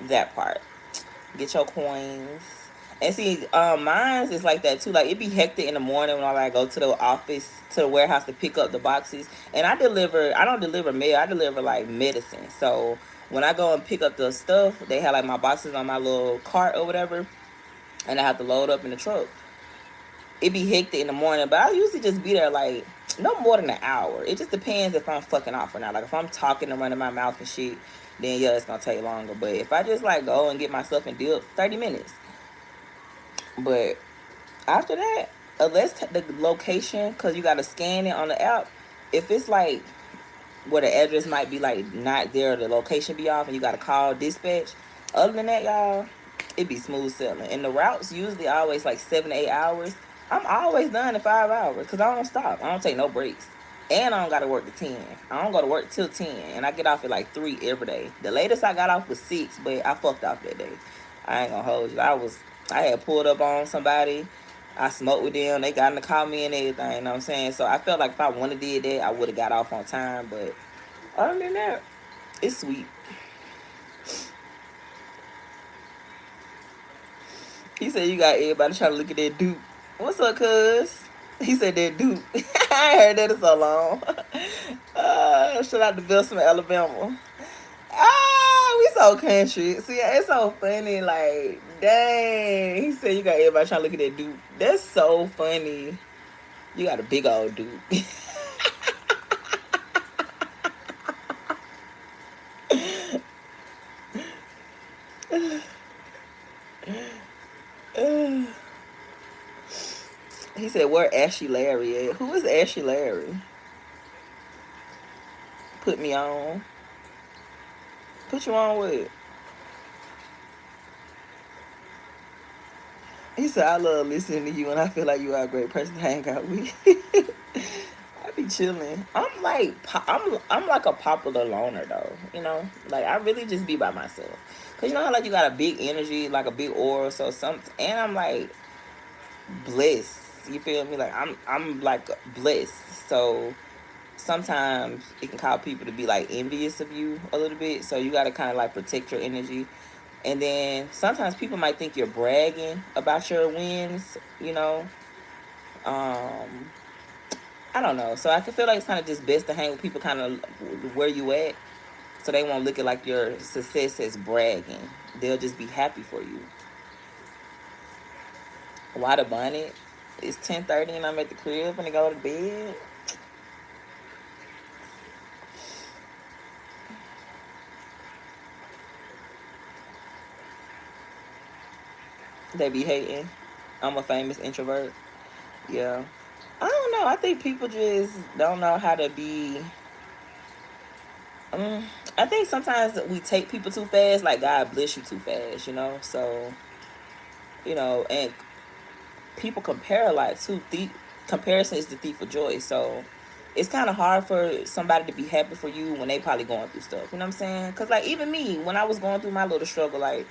That part. Get your coins. And see, mine's is like that too. Like it be hectic in the morning when I like go to the office, to the warehouse to pick up the boxes. And I deliver. I don't deliver mail. I deliver like medicine. So when I go and pick up the stuff, they have like my boxes on my little cart or whatever, and I have to load up in the truck. It be hectic in the morning, but I usually just be there like no more than an hour. It just depends if I'm fucking off or not. Like if I'm talking and running my mouth and shit, then yeah, it's gonna take longer. But if I just like go and get my stuff and deal, 30 minutes. But after that, unless the location, cause you gotta scan it on the app. If it's like where the address might be like not there, the location be off, and you gotta call dispatch. Other than that, y'all, it be smooth sailing. And the routes usually always like 7 to 8 hours. I'm always done in 5 hours because I don't stop. I don't take no breaks. And I don't gotta work to 10. I don't go to work till 10. And I get off at like 3 every day. The latest I got off was 6, but I fucked off that day. I ain't gonna hold you. I had pulled up on somebody. I smoked with them. They got in the car me and everything. You know what I'm saying? So I felt like if I wanted to did that, I would have got off on time. But other than that, it's sweet. He said you got everybody trying to look at that Duke. What's up, cuz? He said that Duke. I ain't heard that in so long. Shout out to Bilson, Alabama. We so country. See, it's so funny. Like, dang. He said you got everybody trying to look at that Duke. That's so funny. You got a big old Duke. He said, where Ashley Larry at? Who is Ashley Larry? Put me on. Put you on with. He said, I love listening to you and I feel like you are a great person to hang out with. I be chilling. I'm like a popular loner though, you know? Like I really just be by myself. Cause you know how like you got a big energy, like a big aura, so and I'm like blessed. You feel me? Like I'm like blessed. So sometimes it can cause people to be like envious of you a little bit. So you gotta kinda like protect your energy. And then sometimes people might think you're bragging about your wins, you know. Um, I don't know. So I can feel like it's kind of just best to hang with people kind of where you at, so they won't look at like your success as bragging. They'll just be happy for you. Why the bonnet? It's 10:30 and I'm at the crib and I go to bed. They be hating. I'm a famous introvert. Yeah. I don't know. I think people just don't know how to be. I think sometimes we take people too fast. Like God bless you too fast, you know. So and people compare a lot too. comparison is the thief of joy. So it's kind of hard for somebody to be happy for you when they probably going through stuff. You know what I'm saying? Because, like, even me, when I was going through my little struggle, like,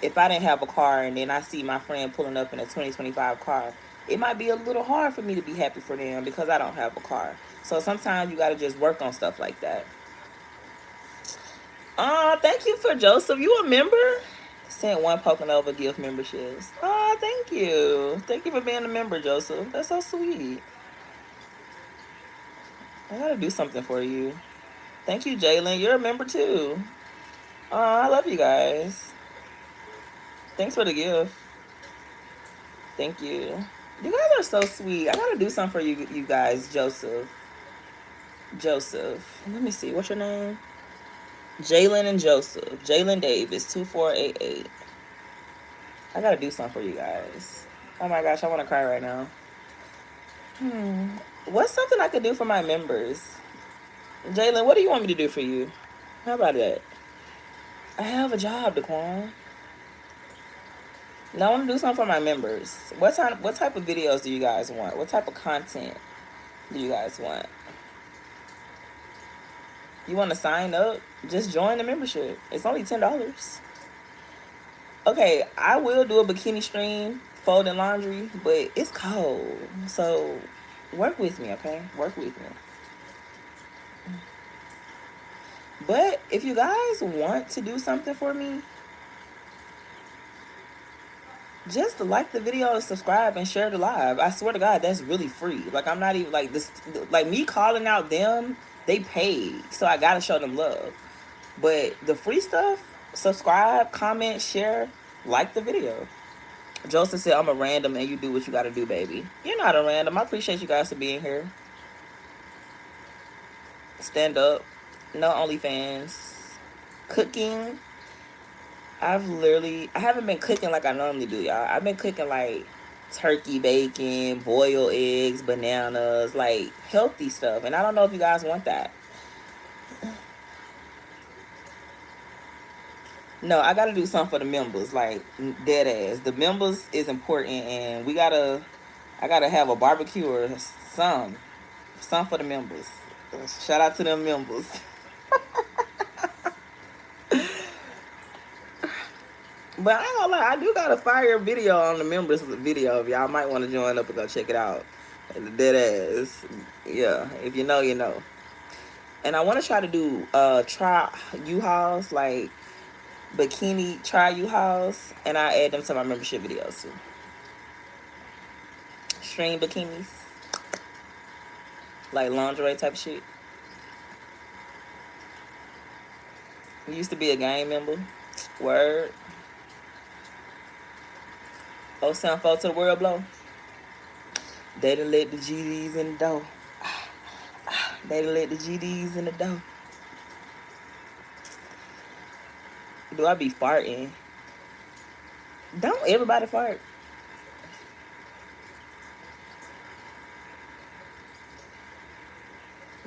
if I didn't have a car and then I see my friend pulling up in a 2025 car, it might be a little hard for me to be happy for them because I don't have a car. So sometimes you got to just work on stuff like that. Thank you for Joseph. You a member? Sent one Pocanova gift memberships. Thank you. Thank you for being a member, Joseph. That's so sweet. I gotta do something for you. Thank you, Jalen. You're a member too. I love you guys. Thanks for the gift. Thank you. You guys are so sweet. I gotta do something for you guys, Joseph. Joseph. Let me see. What's your name? Jalen and Joseph. Jalen Davis, 2488. I gotta do something for you guys. Oh my gosh, I wanna cry right now. What's something I could do for my members? Jalen, what do you want me to do for you? How about that? I have a job, Daquan. Now I want to do something for my members. What type of videos do you guys want? What type of content do you guys want? You want to sign up? Just join the membership. It's only $10. Okay, I will do a bikini stream, folding laundry, but it's cold. So work with me, okay? Work with me. But if you guys want to do something for me, just like the video and subscribe and share the live. I swear to God, that's really free. Like, I'm not even like this, like me calling out them, they paid. So I gotta show them love. But the free stuff, subscribe, comment, share, like the video. Joseph said, I'm a random and you do what you gotta do, baby. You're not a random. I appreciate you guys for being here. Stand up. No OnlyFans. Cooking. I haven't been cooking like I normally do, y'all. I've been cooking like turkey bacon, boiled eggs, bananas, like healthy stuff. And I don't know if you guys want that. No, I gotta do something for the members, like dead ass. The members is important, and I gotta have a barbecue or some for the members. Shout out to them members. But I ain't gonna lie, I do got a fire video on the members video. If y'all might want to join up and go check it out. Dead ass. Yeah, if you know, you know. And I want to try to do try U-Hauls, like bikini try U-Hauls, and I add them to my membership videos too. Stream bikinis, like lingerie type of shit. You used to be a gang member. Word. 074 to the world blow. They done let the GDs in the door. They done let the GDs in the door. Do I be farting? Don't everybody fart?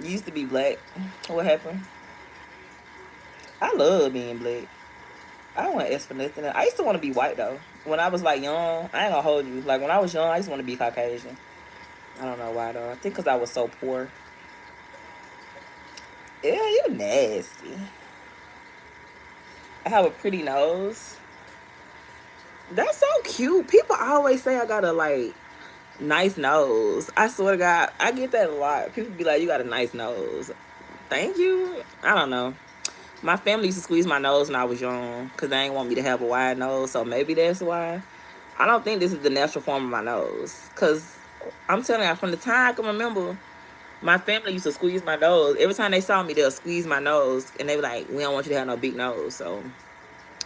You used to be black. What happened? I love being black. I don't want to ask for nothing. I used to want to be white though. When I was like young, I ain't gonna hold you. Like when I was young, I used to want to be Caucasian. I don't know why though. I think because I was so poor. Yeah, you nasty. I have a pretty nose. That's so cute. People always say I got a like nice nose. I swear to God, I get that a lot. People be like, you got a nice nose. Thank you. I don't know. My family used to squeeze my nose when I was young because they ain't want me to have a wide nose. So maybe that's why. I don't think this is the natural form of my nose. Because I'm telling you, from the time I can remember, my family used to squeeze my nose. Every time they saw me, they'll squeeze my nose. And they were like, we don't want you to have no big nose. So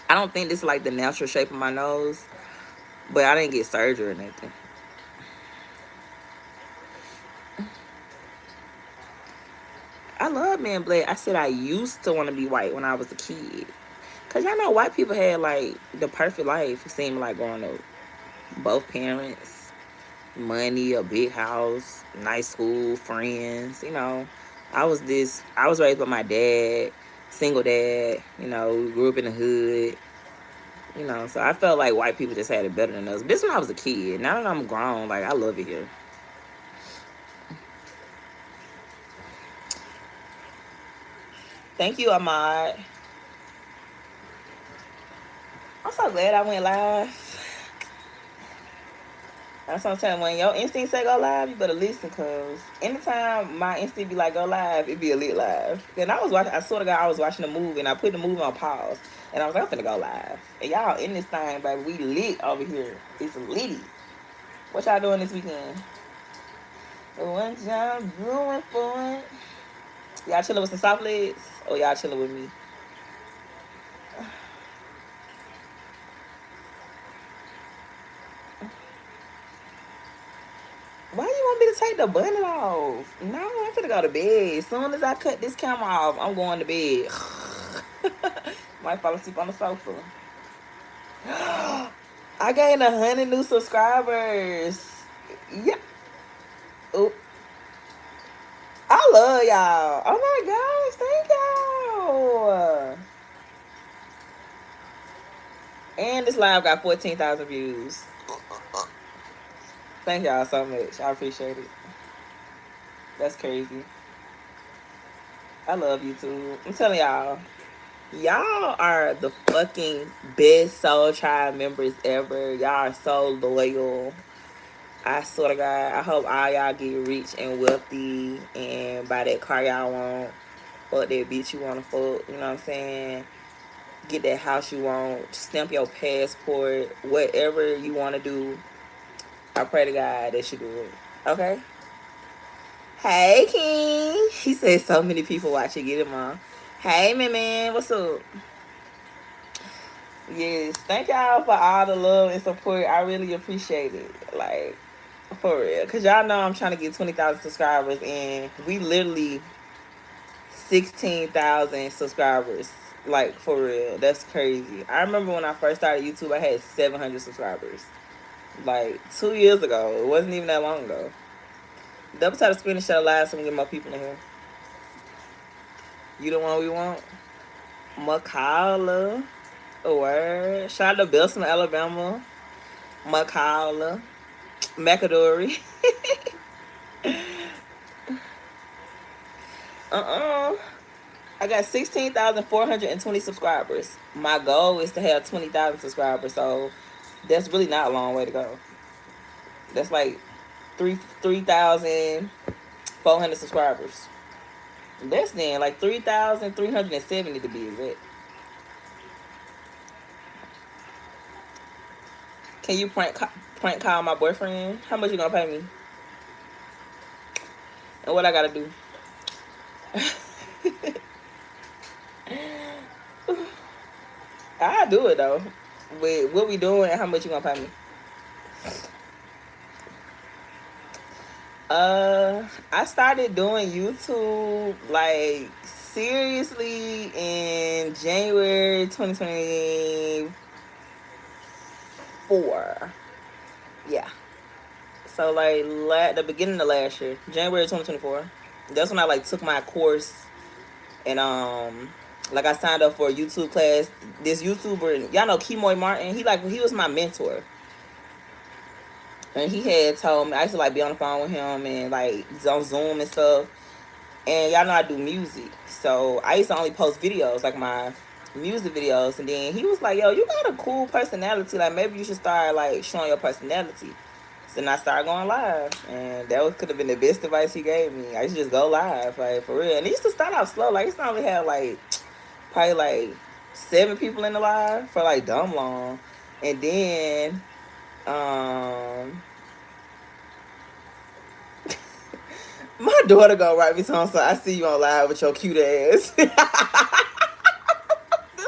I don't think this is like the natural shape of my nose. But I didn't get surgery or anything. I love being black. I said I used to want to be white when I was a kid. Because y'all know white people had like the perfect life. It seemed like growing up. Both parents, money, a big house, nice school, friends. You know, I was raised by my dad, single dad. You know, we grew up in the hood. You know, so I felt like white people just had it better than us. This when I was a kid. Now that I'm grown, like I love it here. Thank you, Ahmad. I'm so glad I went live. That's what I'm saying. When your instinct say go live, you better listen, cause anytime my instinct be like go live, it be a lit live. And I was watching. I swear to God, I was watching the movie and I put the movie on pause, and I was like, I'm finna go live. And y'all in this thing, baby, we lit over here. It's litty. What y'all doing this weekend? What y'all doing for it? Y'all chilling with some soft legs, or y'all chilling with me? Why you want me to take the button off? No, I'm finna go to bed. As soon as I cut this camera off, I'm going to bed. Might fall asleep on the sofa. I gained 100 new subscribers. Yeah. Oop. I love y'all. Oh my gosh, thank y'all. And this live got 14,000 views. Thank y'all so much. I appreciate it. That's crazy. I love YouTube. I'm telling y'all, y'all are the fucking best Soul Tribe members ever. Y'all are so loyal. I swear to God, I hope all y'all get rich and wealthy and buy that car y'all want. Fuck that bitch you want to fuck. You know what I'm saying? Get that house you want. Stamp your passport. Whatever you want to do. I pray to God that you do it. Okay? Hey, King. He said so many people watching. Get him on. Hey, man. What's up? Yes. Thank y'all for all the love and support. I really appreciate it. Like, for real. Because y'all know I'm trying to get 20,000 subscribers. And we literally 16,000 subscribers. Like, for real. That's crazy. I remember when I first started YouTube, I had 700 subscribers. Like, 2 years ago. It wasn't even that long ago. Double tap the screen and share live so we can get more people in here. You the one we want? Macaula. A word. Shout out to Belson, Alabama. Macaula. Macadori. I got 16,420 subscribers. My goal is to have 20,000 subscribers, so that's really not a long way to go. That's like 3,400 subscribers. Less than like 3,370 to be exact. Can you prank call my boyfriend? How much you gonna pay me? And what I gotta do? I'll do it though. With what we doing and how much you gonna pay me? I started doing YouTube like seriously in January 2024. Yeah. So like the beginning of last year, January 2024. That's when I like took my course and like I signed up for a YouTube class. This YouTuber, y'all know Kemoy Martin. He was my mentor. And he had told me, I used to like be on the phone with him and like on Zoom and stuff. And y'all know I do music. So I used to only post videos, like my music videos. And then he was like, yo, you got a cool personality. Like maybe you should start like showing your personality. So then I started going live. And that could have been the best advice he gave me. I used to just go live, like for real. And it used to start off slow. Like it's not only had like probably like 7 people in the live for like dumb long. And then my daughter gonna write me something, so I see you on live with your cute ass. This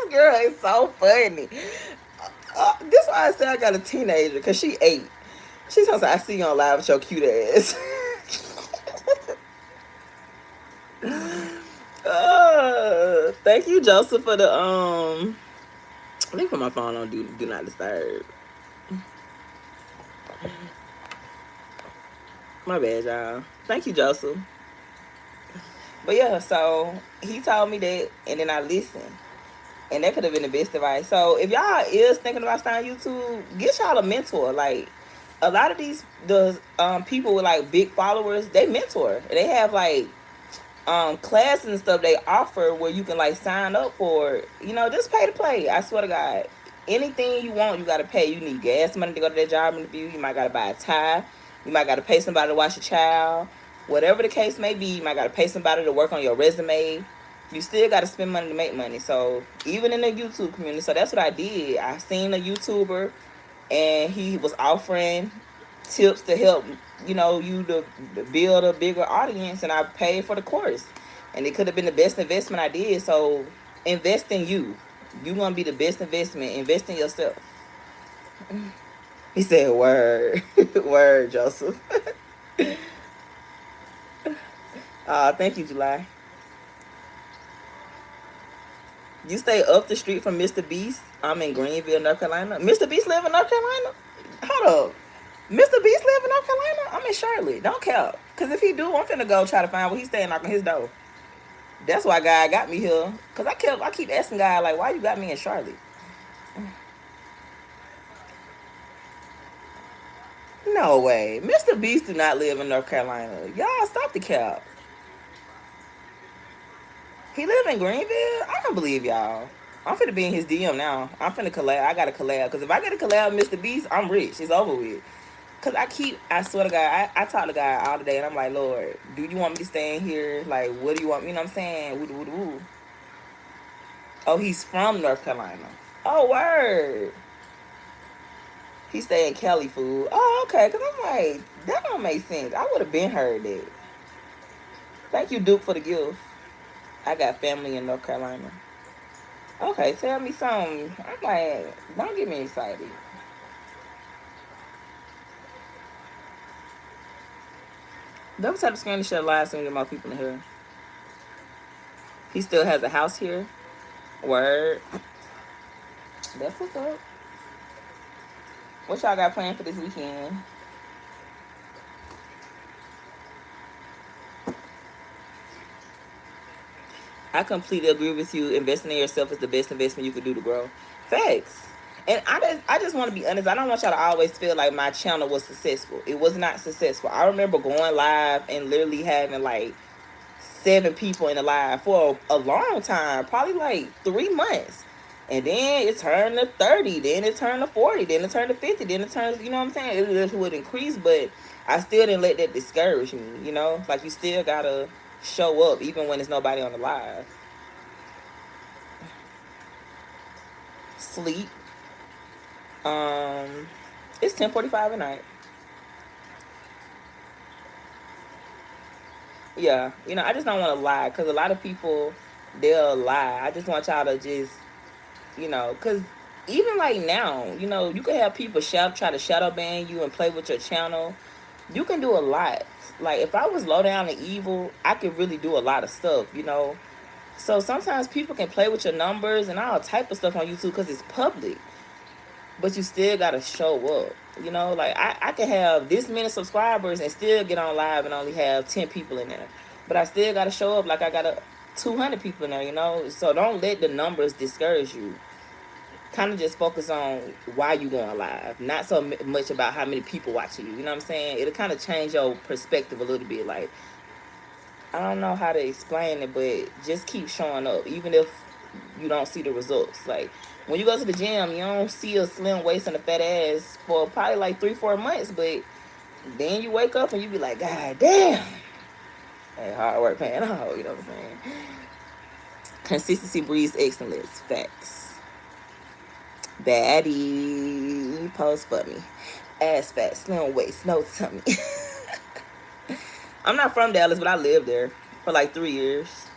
girl is so funny. This why I said I got a teenager, because she 8. She sounds like I see you on live with your cute ass. Thank you, Joseph, for the let me put my phone on do not disturb. My bad, y'all. Thank you, Joseph. But yeah, so he told me that, and then I listened. And that could have been the best advice. So if y'all is thinking about starting YouTube, get y'all a mentor. Like, a lot of the people with like big followers, they mentor. They have like classes and stuff they offer where you can like sign up for it. You know, just pay to play. I swear to God. Anything you want, you gotta pay. You need gas money to go to that job interview. You might gotta buy a tie. You might gotta pay somebody to watch your child. Whatever the case may be, you might gotta pay somebody to work on your resume. You still gotta spend money to make money. So even in the YouTube community, so that's what I did. I seen a YouTuber and he was offering tips to help, you know, you to build a bigger audience, and I paid for the course, and it could have been the best investment I did. So invest in you. You gonna be the best investment. Invest in yourself. He said, "Word, word, Joseph." Thank you, July. You stay up the street from Mr. Beast. I'm in Greenville, North Carolina. Mr. Beast live in North Carolina? Hold up. Mr. Beast live in North Carolina? I'm in Charlotte. Don't care. Because if he do, I'm finna go try to find where he's staying, knocking his door. That's why God got me here. Because I keep asking God, like, why you got me in Charlotte? No way. Mr. Beast do not live in North Carolina. Y'all, stop the cap. He live in Greenville? I don't believe y'all. I'm finna be in his DM now. I'm finna collab. I got to collab. Because if I get a collab with Mr. Beast, I'm rich. It's over with. Because I swear to God, I talk to God all the day. And I'm like, Lord, do you want me to stay in here? Like, what do you want me? You know what I'm saying? Woo, woo, woo. Oh, he's from North Carolina. Oh, word. He stay in Cali, food. Oh, okay. Because I'm like, that don't make sense. I would have been heard that. Thank you, Duke, for the gift. I got family in North Carolina. Okay, tell me something. I'm like, don't get me excited. Double tap the screen to share live so we get more people in here. He still has a house here. Word. That's what's up. What y'all got planned for this weekend? I completely agree with you. Investing in yourself is the best investment you could do to grow. Facts. And I just want to be honest. I don't want y'all to always feel like my channel was successful. It was not successful. I remember going live and literally having like 7 people in the live for a long time, probably like 3 months. And then it turned to 30, then it turned to 40, then it turned to 50, then it turns, you know what I'm saying? It just would increase, but I still didn't let that discourage me, you know? Like, you still gotta show up even when there's nobody on the live. Sleep. It's 10:45 at night. Yeah, you know, I just don't want to lie, because a lot of people, they'll lie. I just want y'all to just, you know, because even like now, you know, you can have people try to shadow ban you and play with your channel. You can do a lot. Like, if I was low down and evil, I could really do a lot of stuff, you know. So sometimes people can play with your numbers and all type of stuff on YouTube because it's public. But you still got to show up. You know, like, I can have this many subscribers and still get on live and only have 10 people in there. But I still got to show up like I got 200 people in there, you know. So don't let the numbers discourage you. Kind of just focus on why you going live, not so much about how many people watching you. You know what I'm saying? It'll kind of change your perspective a little bit. Like, I don't know how to explain it, but just keep showing up, even if you don't see the results. Like, when you go to the gym, you don't see a slim waist and a fat ass for probably like 3-4 months, but then you wake up and you be like, God damn, hey, hard work paying off. You know what I'm saying? Consistency breeds excellence. Facts. Baddie, pose for me. Ass fat, slim waist, no tummy. I'm not from Dallas, but I lived there for like 3 years.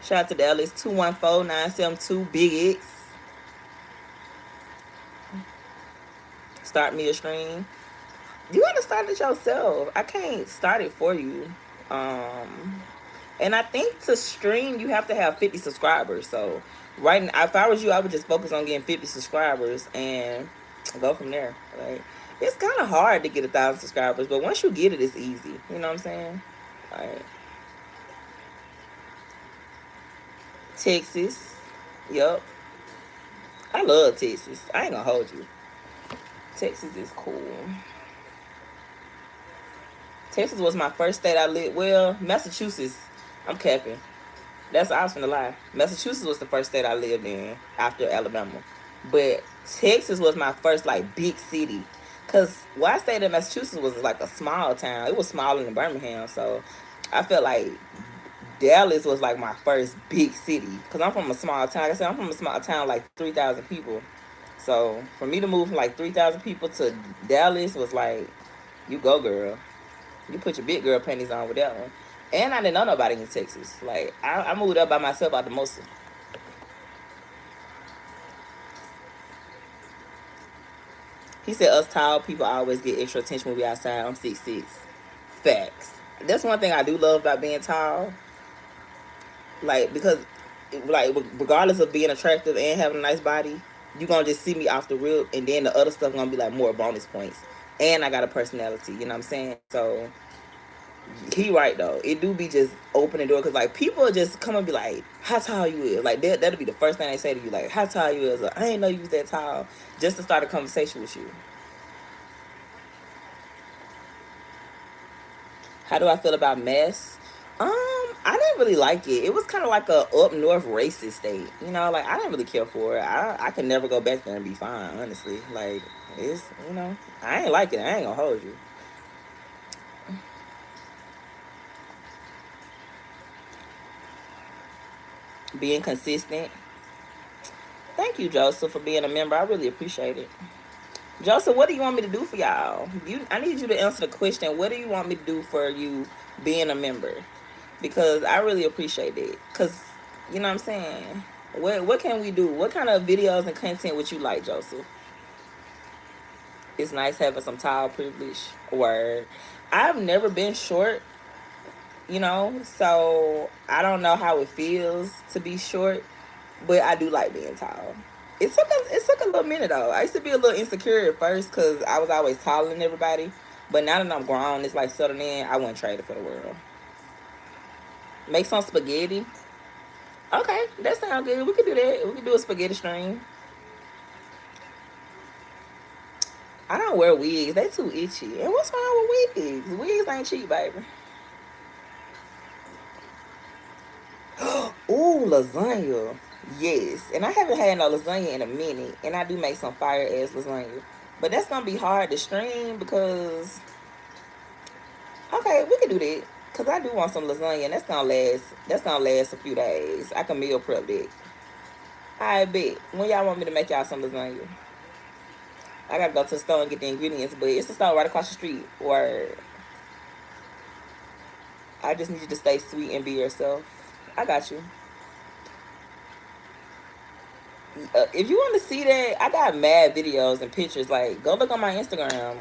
Shout out to Dallas, 214-972 Big X. Start me a stream. You gotta start it yourself. I can't start it for you. And I think to stream, you have to have 50 subscribers. So right now, if I was you, I would just focus on getting 50 subscribers and go from there. Like, it's kind of hard to get 1,000 subscribers, but once you get it, it's easy. You know what I'm saying? Like, Texas. Yup. I love Texas. I ain't gonna hold you. Texas is cool. Texas was my first state I lived. Well, Massachusetts I'm capping. I was finna lie. Massachusetts was the first state I lived in after Alabama. But Texas was my first like big city. Cause where I stayed in Massachusetts was like a small town. It was smaller than Birmingham, so I felt like Dallas was like my first big city. Cause I'm from a small town. Like I said, I'm from a small town like 3,000 people. So for me to move from like 3,000 people to Dallas was like, you go girl. You put your big girl panties on with that one. And I didn't know nobody in Texas. Like I moved up by myself out the most. He said us tall people always get extra attention when we outside. I'm 6'6". Facts. That's one thing I do love about being tall. Like because like regardless of being attractive and having a nice body, you gonna just see me off the rip, and then the other stuff gonna be like more bonus points. And I got a personality, you know what I'm saying? So he right though. It do be just opening the door because like people just come and be like, "How tall you is?" Like that'll be the first thing they say to you, like, "How tall you is?" Like, I ain't know you was that tall, just to start a conversation with you. How do I feel about Mass? I didn't really like it. It was kind of like a up north racist state, you know. Like I didn't really care for it. I could never go back there and be fine, honestly. Like it's I ain't like it. I ain't gonna hold you. Being consistent. Thank you, Joseph, for being a member. I really appreciate it. Joseph, what do you want me to do for y'all? I need you to answer the question. What do you want me to do for you being a member? Because I really appreciate it. Cause you know what I'm saying. What can we do? What kind of videos and content would you like, Joseph? It's nice having some tile privilege. Word. I've never been short, so I don't know how it feels to be short, but I do like being tall. It took a little minute though. I used to be a little insecure at first because I was always taller than everybody, but now that I'm grown, it's like settled in. I wouldn't trade it for the world. Make some spaghetti. Okay, that sounds good. We could do that. We could do a spaghetti stream. I don't wear wigs. They too itchy. And what's wrong with wigs? Wigs ain't cheap, baby. Ooh, lasagna. Yes. And I haven't had no lasagna in a minute. And I do make some fire ass lasagna. But that's gonna be hard to stream because okay, we can do that. Cause I do want some lasagna and that's gonna last a few days. I can meal prep that. I bet. When y'all want me to make y'all some lasagna? I gotta go to the store and get the ingredients, but it's the store right across the street. Or I just need you to stay sweet and be yourself. I got you. If you want to see that, I got mad videos and pictures. Like, go look on my Instagram.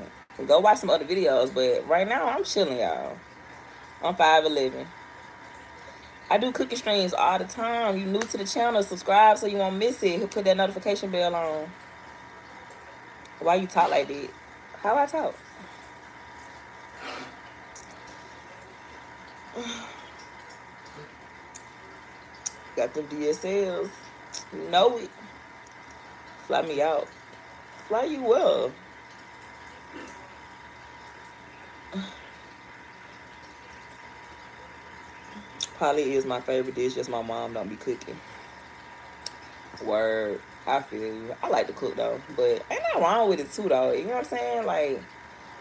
Go watch some other videos. But right now, I'm chilling, y'all. I'm 5'11". I do cooking streams all the time. You new to the channel, subscribe so you won't miss it. Put that notification bell on. Why you talk like that? How I talk? Got them DSLs. You know it. Fly me out. Fly you well. Probably is my favorite dish. Just my mom don't be cooking. Word. I feel you. I like to cook though, but ain't nothing wrong with it too though. You know what I'm saying? Like,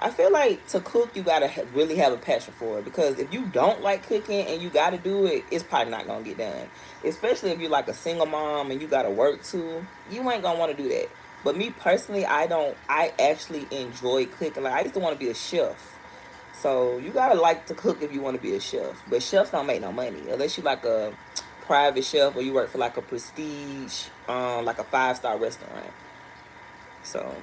I feel like to cook you gotta really have a passion for it because if you don't like cooking and you gotta do it, it's probably not gonna get done. Especially if you're like a single mom and you gotta work too, you ain't gonna want to do that. But me personally, I don't. I actually enjoy cooking. Like I used to want to be a chef. So you gotta like to cook if you want to be a chef. But chefs don't make no money unless you like a private chef or you work for like a prestige, like a 5-star restaurant. So,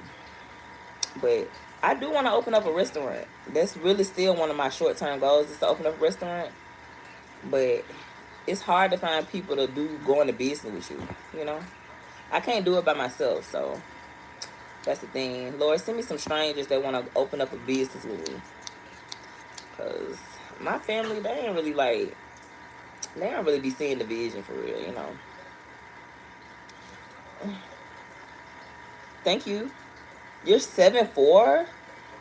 but I do want to open up a restaurant. That's really still one of my short term goals is to open up a restaurant. But it's hard to find people to go into business with you. You know, I can't do it by myself. So that's the thing. Lord, send me some strangers that want to open up a business with me. Cause my family, they don't really be seeing the vision for real, you know. Thank you. You're 7'4"?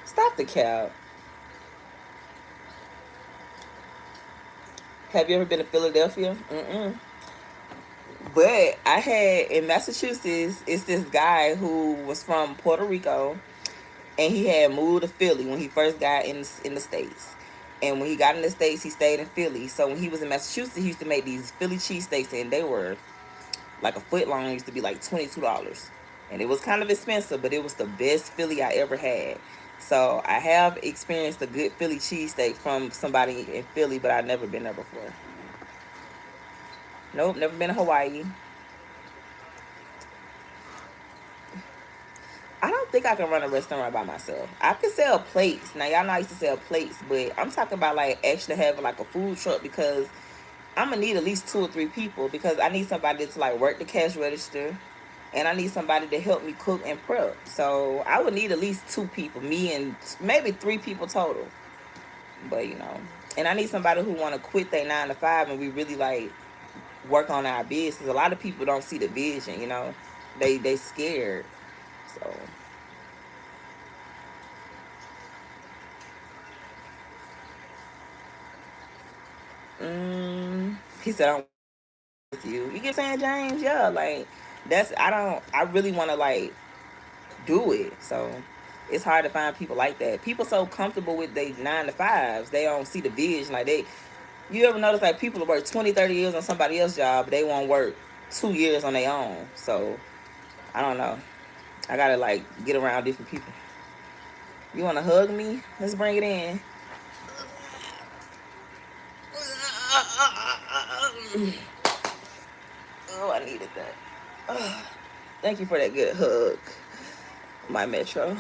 Stop the cap. Have you ever been to Philadelphia? Mm-mm. But I had in Massachusetts, it's this guy who was from Puerto Rico, and he had moved to Philly when he first got in the states. And when he got in the states, he stayed in Philly. So when he was in Massachusetts, he used to make these Philly cheesesteaks, and they were like a foot long. It used to be like $22, and it was kind of expensive, but it was the best Philly I ever had. So I have experienced a good Philly cheesesteak from somebody in Philly, but I've never been there before. Nope, never been to Hawaii. I don't think I can run a restaurant by myself. I can sell plates. Now y'all know I used to sell plates, but I'm talking about like actually having like a food truck, because I'm gonna need at least 2 or 3 people, because I need somebody to like work the cash register, and I need somebody to help me cook and prep. So I would need at least 2 people, me and maybe 3 people total. But and I need somebody who want to quit their 9 to 5 and we really like work on our business. A lot of people don't see the vision. They scared. So he said I'm with you. You get what I'm saying, James? Yeah, like that's I really want to like do it. So it's hard to find people like that. People so comfortable with their 9 to 5s, they don't see the vision. Like you ever notice like people work 20, 30 years on somebody else's job, but they won't work 2 years on their own. So I don't know. I gotta like get around different people. You wanna hug me? Let's bring it in. Oh, I needed that. Thank you for that good hug, my Metro.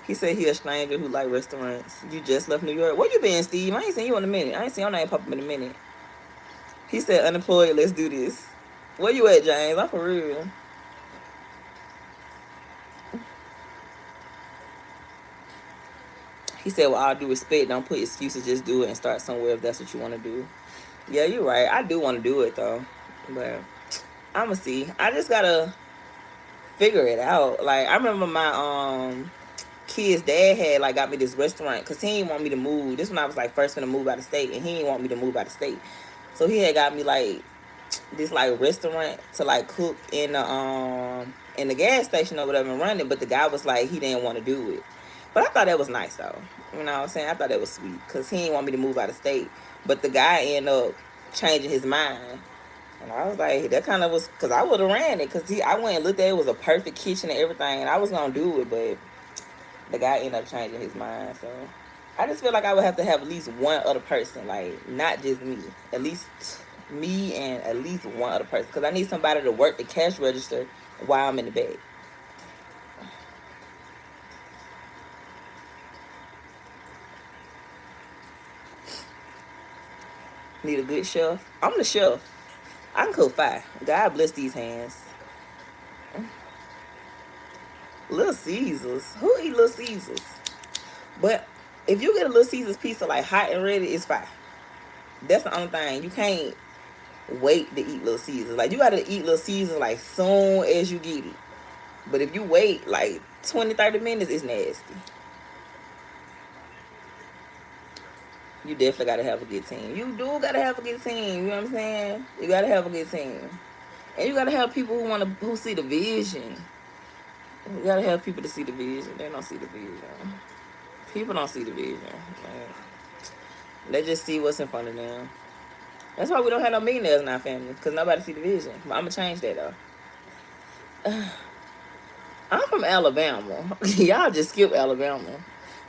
He said he a stranger who like restaurants. You just left New York. Where you been, Steve? I ain't seen you in a minute. I ain't seen your name pop up in a minute. He said unemployed. Let's do this. Where you at, James? I'm for real. He said, well, all due respect, don't put excuses. Just do it and start somewhere if that's what you want to do. Yeah, you're right. I do want to do it, though. But I'm going to see. I just got to figure it out. Like, I remember my kid's dad had, like, got me this restaurant because he didn't want me to move. This when I was, like, first going to move out of state, and he didn't want me to move out of state. So he had got me, like, this, like, restaurant to, like, cook in the gas station or whatever and run it. But the guy was like, he didn't want to do it. But I thought that was nice, though. You know what I'm saying? I thought that was sweet because he didn't want me to move out of state. But the guy ended up changing his mind. And I was like, that kind of was, because I would have ran it. Because I went and looked at it. It was a perfect kitchen and everything. And I was going to do it. But the guy ended up changing his mind. So I just feel like I would have to have at least one other person. Like, not just me. At least me and at least one other person. Because I need somebody to work the cash register while I'm in the bag. Need a good chef. I'm the chef. I can cook fire. God bless these hands. Little Caesars. Who eat Little Caesars? But if you get a Little Caesars pizza like hot and ready, it's fine. That's the only thing. You can't wait to eat Little Caesars. Like, you gotta eat Little Caesars like soon as you get it. But if you wait like 20, 30 minutes, it's nasty. You definitely gotta have a good team. You do gotta have a good team. You know what I'm saying? You gotta have a good team. And you gotta have people who see the vision. You gotta have people to see the vision. They don't see the vision. People don't see the vision. Like, they just see what's in front of them. That's why we don't have no millionaires in our family, because nobody see the vision. But I'm gonna change that though. I'm from Alabama. Y'all just skip Alabama.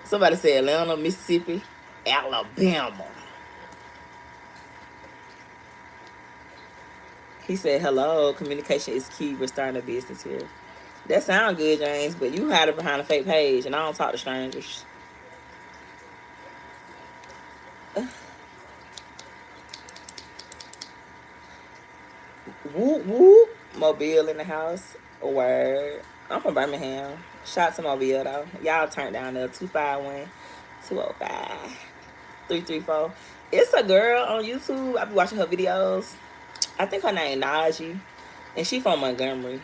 Somebody said Atlanta, Mississippi, Alabama. He said, hello, communication is key. We're starting a business here. That sounds good, James, but you hide it behind a fake page, and I don't talk to strangers. Whoop, whoop. Mobile in the house. Word. I'm from Birmingham. Shout to Mobile, though. Y'all turn down there. 251 205 334. It's a girl on YouTube. I be watching her videos. I think her name Najee. And she from Montgomery.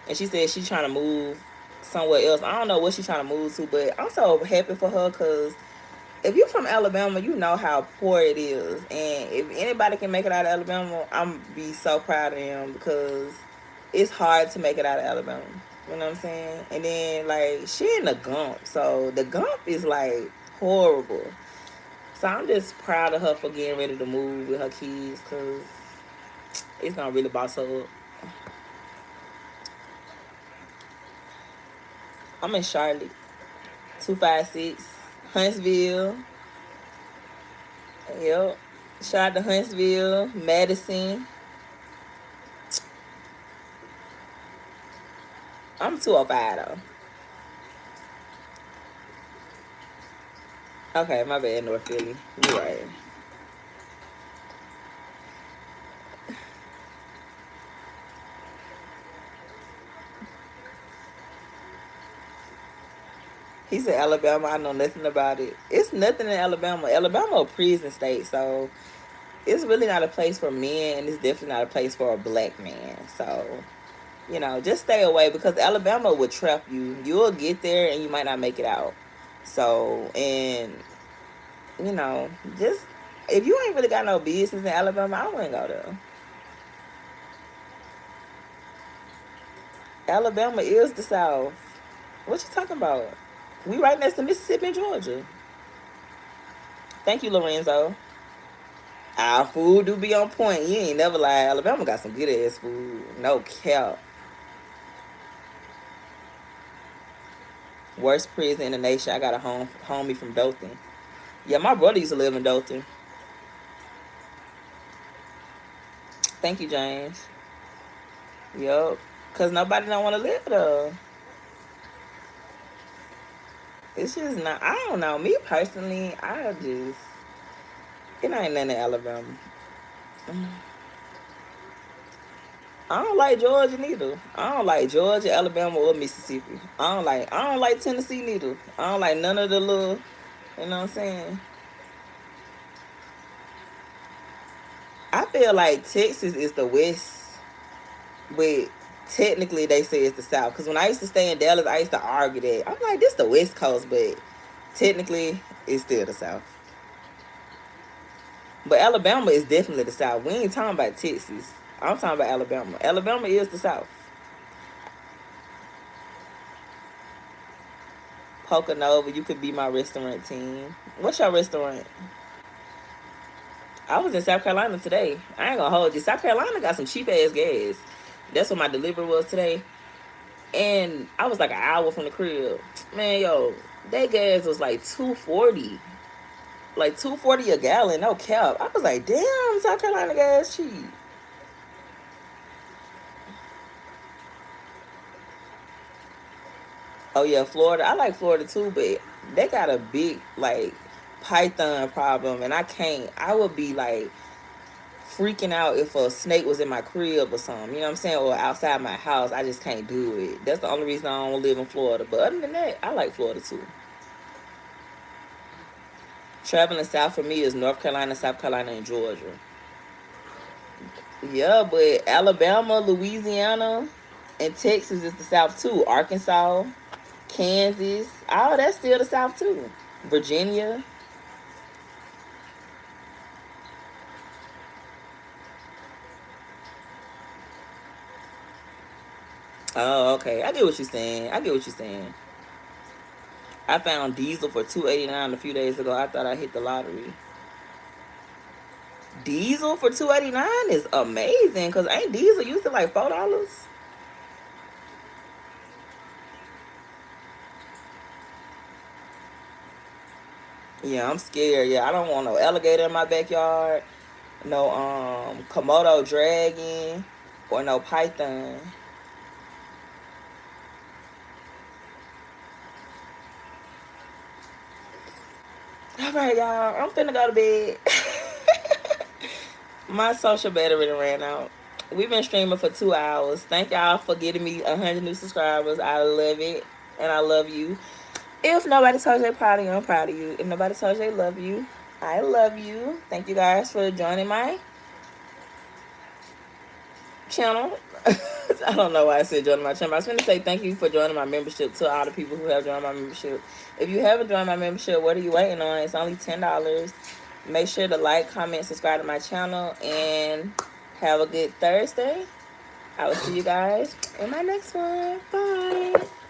And she said she's trying to move somewhere else. I don't know what she's trying to move to, but I'm so happy for her because if you're from Alabama, you know how poor it is. And if anybody can make it out of Alabama, I'm be so proud of them because it's hard to make it out of Alabama. You know what I'm saying? And then like she in the Gump, so the Gump is like horrible. So I'm just proud of her for getting ready to move with her kids because it's gonna really boss her up. I'm in Charlotte, 256, Huntsville. Yep. Shout out to Huntsville, Madison. I'm 205 though. Okay, my bad, North Philly. You right. He said Alabama. I know nothing about it. It's nothing in Alabama. Alabama a prison state, so it's really not a place for men, and it's definitely not a place for a black man. So, you know, just stay away because Alabama would trap you. You'll get there and you might not make it out. So, and you know, just if you ain't really got no business in Alabama, I wouldn't go there. Alabama is the South. What you talking about? We right next to Mississippi and Georgia. Thank you, Lorenzo. Our food do be on point. You ain't never lie. Alabama got some good ass food. No cap. Worst prison in the nation. I got a homie from Dothan. Yeah, my brother used to live in Dothan. Thank you, James. Yup. Cause nobody don't want to live there. It's just not. I don't know. Me personally, it ain't nothing in Alabama. I don't like Georgia neither. I don't like Georgia, Alabama, or Mississippi. I don't like Tennessee neither. I don't like none of the little, you know what I'm saying? I feel like Texas is the West, but technically they say it's the South. Because when I used to stay in Dallas, I used to argue that. I'm like, this the West Coast, but technically it's still the South. But Alabama is definitely the South. We ain't talking about Texas. I'm talking about Alabama. Alabama is the South. Poker Nova, you could be my restaurant team. What's your restaurant? I was in South Carolina today. I ain't gonna hold you. South Carolina got some cheap ass gas. That's what my delivery was today. And I was like an hour from the crib. Man, yo, that gas was like 240. Like 240 a gallon, no cap. I was like, damn, South Carolina gas cheap. Oh yeah, Florida. I like Florida too, but they got a big like python problem, and I can't. I would be like freaking out if a snake was in my crib or something. You know what I'm saying? Or outside my house. I just can't do it. That's the only reason I don't live in Florida. But other than that, I like Florida too. Traveling south for me is North Carolina, South Carolina, and Georgia. Yeah, but Alabama, Louisiana, and Texas is the South too. Arkansas, Kansas, all that's still the South too. Virginia. Oh, okay. I get what you're saying. I get what you're saying. I found diesel for $2.89 a few days ago. I thought I hit the lottery. Diesel for $2.89 is amazing because ain't diesel used to like $4? Yeah, I'm scared. Yeah, I don't want no alligator in my backyard, no Komodo dragon, or no python. All right, y'all. I'm finna go to bed. My social battery ran out. We've been streaming for 2 hours. Thank y'all for getting me 100 new subscribers. I love it, and I love you. If nobody told you they proud of you, I'm proud of you. If nobody told you they love you, I love you. Thank you guys for joining my channel. I don't know why I said join my channel. I was going to say thank you for joining my membership to all the people who have joined my membership. If you haven't joined my membership, what are you waiting on? It's only $10. Make sure to like, comment, subscribe to my channel, and have a good Thursday. I will see you guys in my next one. Bye.